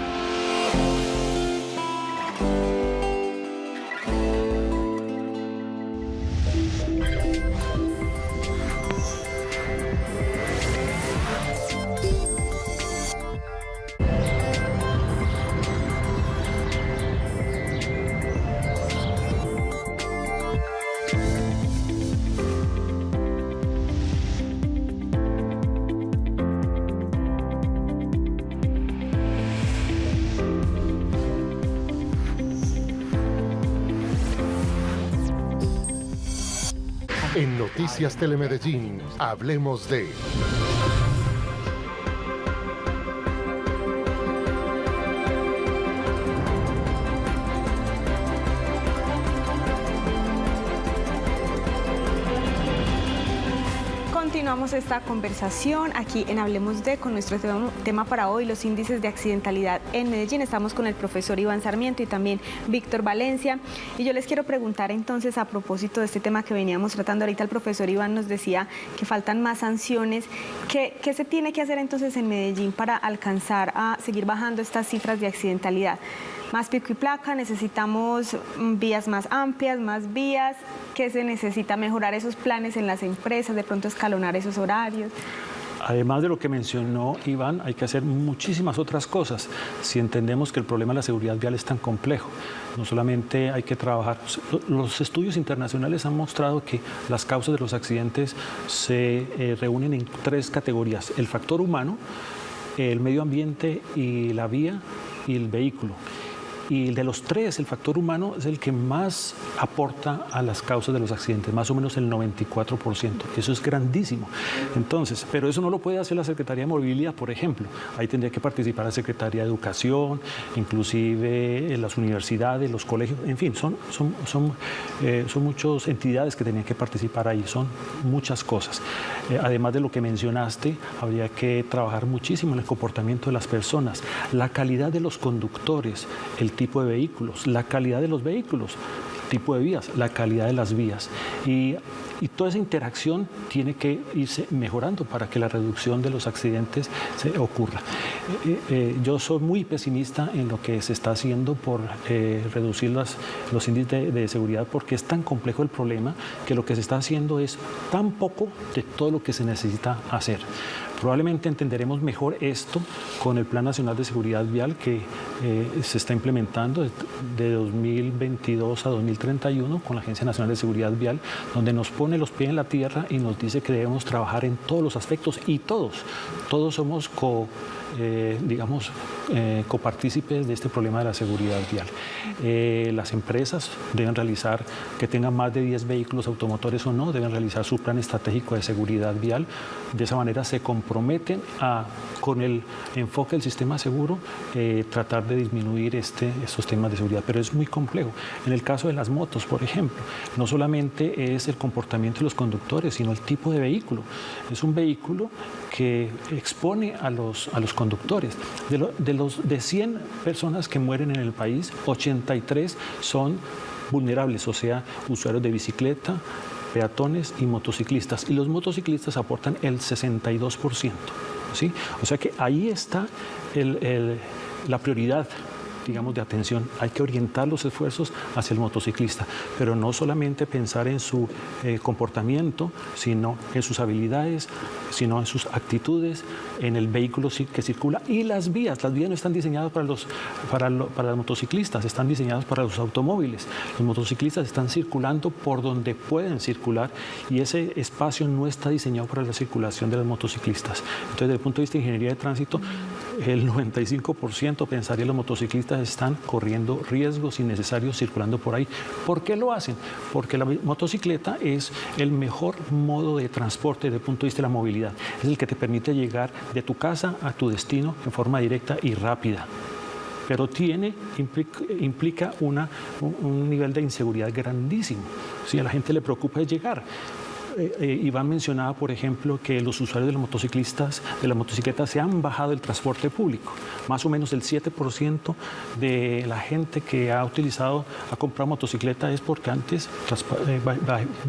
En Noticias Telemedellín, hablemos de... Continuamos esta conversación aquí en Hablemos de, con nuestro tema para hoy, los índices de accidentalidad en Medellín. Estamos con el profesor Iván Sarmiento y también Víctor Valencia. Y yo les quiero preguntar entonces, a propósito de este tema que veníamos tratando ahorita, el profesor Iván nos decía que faltan más sanciones. ¿Qué se tiene que hacer entonces en Medellín para alcanzar a seguir bajando estas cifras de accidentalidad? Más pico y placa, necesitamos vías más amplias, más vías. ¿Qué se necesita? Mejorar esos planes en las empresas, de pronto escalonar esos horarios. Además de lo que mencionó Iván, hay que hacer muchísimas otras cosas. Si entendemos que el problema de la seguridad vial es tan complejo, no solamente hay que trabajar. Los estudios internacionales han mostrado que las causas de los accidentes se reúnen en 3 categorías: el factor humano, el medio ambiente y la vía y el vehículo. Y de los tres, el factor humano es el que más aporta a las causas de los accidentes, más o menos el 94%. Eso es grandísimo. Entonces, pero eso no lo puede hacer la Secretaría de Movilidad, por ejemplo. Ahí tendría que participar la Secretaría de Educación, inclusive las universidades, los colegios, en fin, son muchas entidades que tenían que participar ahí, son muchas cosas. Además de lo que mencionaste, habría que trabajar muchísimo en el comportamiento de las personas, la calidad de los conductores, el tipo de vehículos, la calidad de los vehículos, tipo de vías, la calidad de las vías. Y toda esa interacción tiene que irse mejorando para que la reducción de los accidentes se ocurra. Yo soy muy pesimista en lo que se está haciendo por reducir los índices de seguridad, porque es tan complejo el problema que lo que se está haciendo es tan poco de todo lo que se necesita hacer. Probablemente entenderemos mejor esto con el Plan Nacional de Seguridad Vial que se está implementando de 2022 a 2031 con la Agencia Nacional de Seguridad Vial, donde nos pone los pies en la tierra y nos dice que debemos trabajar en todos los aspectos, y todos somos copartícipes de este problema de la seguridad vial. Las empresas deben realizar, que tengan más de 10 vehículos automotores o no, deben realizar su plan estratégico de seguridad vial. De esa manera se comprometen con el enfoque del sistema seguro, tratar de disminuir estos temas de seguridad. Pero es muy complejo. En el caso de las motos, por ejemplo, no solamente es el comportamiento de los conductores, sino el tipo de vehículo. Es un vehículo que expone a los conductores. De 100 personas que mueren en el país, 83 son vulnerables, o sea, usuarios de bicicleta, peatones y motociclistas. Y los motociclistas aportan el 62%. ¿Sí? O sea que ahí está la prioridad, digamos, de atención. Hay que orientar los esfuerzos hacia el motociclista, pero no solamente pensar en su comportamiento, sino en sus habilidades, sino en sus actitudes, en el vehículo que circula y las vías. Las vías no están diseñadas para los motociclistas, están diseñadas para los automóviles. Los motociclistas están circulando por donde pueden circular y ese espacio no está diseñado para la circulación de los motociclistas. Entonces, desde el punto de vista de ingeniería de tránsito, el 95% pensaría que los motociclistas están corriendo riesgos innecesarios circulando por ahí. ¿Por qué lo hacen? Porque la motocicleta es el mejor modo de transporte desde el punto de vista de la movilidad. Es el que te permite llegar de tu casa a tu destino en forma directa y rápida. Pero implica un nivel de inseguridad grandísimo. Si a la gente le preocupa es llegar. Iván mencionaba, por ejemplo, que los usuarios de las motocicletas se han bajado del transporte público. Más o menos el 7% de la gente que ha comprado motocicleta es porque antes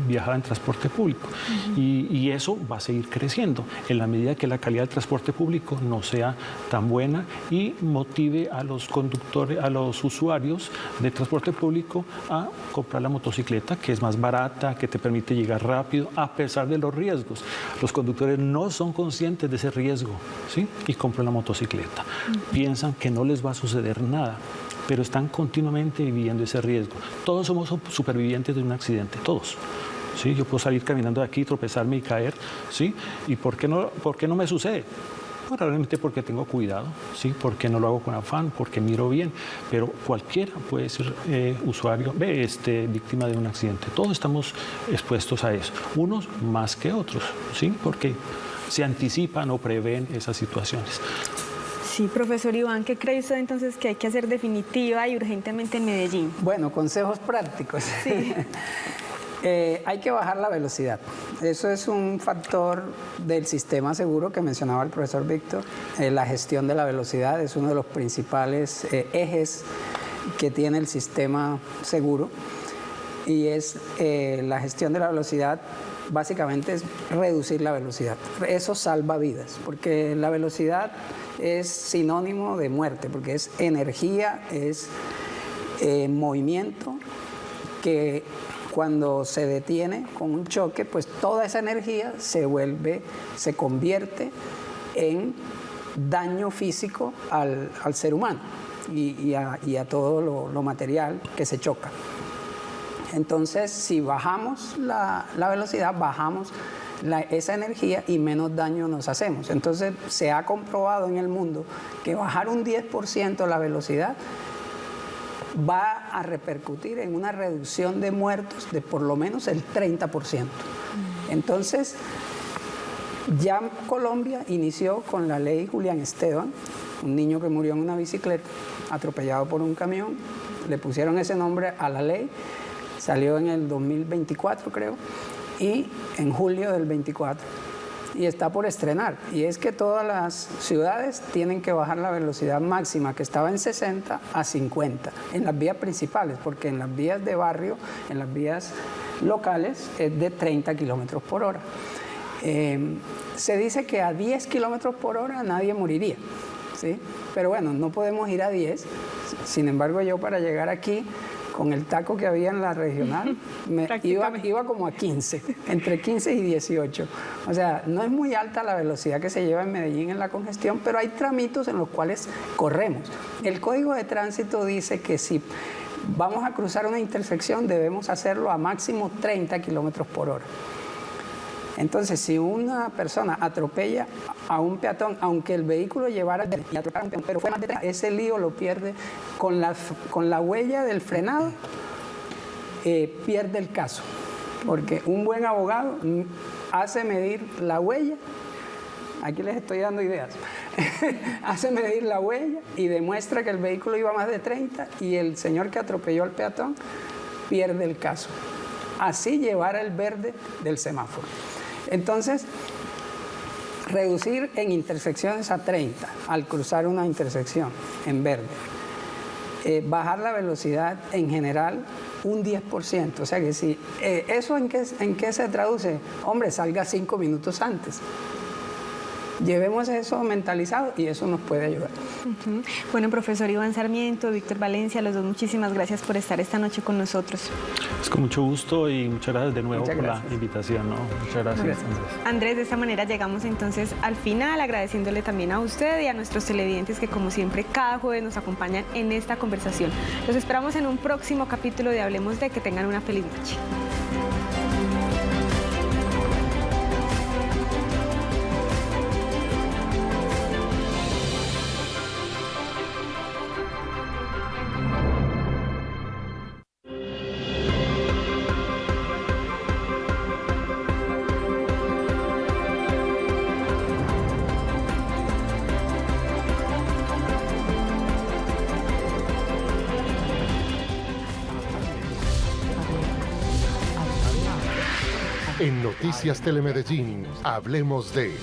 viajaba en transporte público. Y eso va a seguir creciendo en la medida que la calidad del transporte público no sea tan buena y motive a los conductores, a los usuarios de transporte público a comprar la motocicleta, que es más barata, que te permite llegar rápido, a pesar de los riesgos. Los conductores no son conscientes de ese riesgo, ¿sí? Y compran la motocicleta. Piensan que no les va a suceder nada, pero están continuamente viviendo ese riesgo. Todos somos supervivientes de un accidente, todos. ¿Sí? Yo puedo salir caminando de aquí, tropezarme y caer, ¿sí? ¿Y por qué no me sucede? Probablemente porque tengo cuidado, ¿sí? Porque no lo hago con afán, porque miro bien, pero cualquiera puede ser víctima de un accidente. Todos estamos expuestos a eso, unos más que otros, ¿sí? Porque se anticipan o prevén esas situaciones. Sí, profesor Iván, ¿qué cree usted entonces que hay que hacer definitiva y urgentemente en Medellín? Bueno, consejos prácticos. Sí. Hay que bajar la velocidad. Eso es un factor del sistema seguro que mencionaba el profesor Víctor. La gestión de la velocidad es uno de los principales ejes que tiene el sistema seguro. Y es la gestión de la velocidad, básicamente es reducir la velocidad. Eso salva vidas, porque la velocidad es sinónimo de muerte, porque es energía, es movimiento que cuando se detiene con un choque, pues toda esa energía se convierte en daño físico al ser humano y a todo lo material que se choca. Entonces, si bajamos la velocidad, bajamos esa energía y menos daño nos hacemos. Entonces, se ha comprobado en el mundo que bajar un 10% la velocidad va a repercutir en una reducción de muertos de por lo menos el 30%. Entonces, ya Colombia inició con la ley Julián Esteban, un niño que murió en una bicicleta, atropellado por un camión, le pusieron ese nombre a la ley, salió en el 2024 creo, y en julio del 24. Y está por estrenar, y es que todas las ciudades tienen que bajar la velocidad máxima que estaba en 60 a 50 en las vías principales, porque en las vías de barrio, en las vías locales es de 30 kilómetros por hora. Se dice que a 10 kilómetros por hora nadie moriría, ¿sí? Pero bueno, no podemos ir a 10, sin embargo yo para llegar aquí con el taco que había en la regional, iba como a 15, entre 15 y 18. O sea, no es muy alta la velocidad que se lleva en Medellín en la congestión, pero hay tramitos en los cuales corremos. El Código de Tránsito dice que si vamos a cruzar una intersección debemos hacerlo a máximo 30 kilómetros por hora. Entonces, si una persona atropella a un peatón, aunque el vehículo llevara y atropellara a un peatón, pero fue más de 30, ese lío lo pierde con la huella del frenado, pierde el caso. Porque un buen abogado hace medir la huella, aquí les estoy dando ideas, hace medir la huella y demuestra que el vehículo iba más de 30 y el señor que atropelló al peatón pierde el caso. Así llevara el verde del semáforo. Entonces, reducir en intersecciones a 30 al cruzar una intersección en verde. Bajar la velocidad en general un 10%. O sea que si, ¿eso en qué se traduce? Hombre, salga 5 minutos antes. Llevemos eso mentalizado y eso nos puede ayudar. Bueno, profesor Iván Sarmiento, Víctor Valencia, los dos, muchísimas gracias por estar esta noche con nosotros. Es con mucho gusto y muchas gracias de nuevo por la invitación, ¿no? Muchas gracias, Andrés. Andrés, de esta manera llegamos entonces al final, agradeciéndole también a usted y a nuestros televidentes que como siempre cada jueves nos acompañan en esta conversación. Los esperamos en un próximo capítulo de Hablemos de. Que tengan una feliz noche. En Noticias Telemedellín, hablemos de...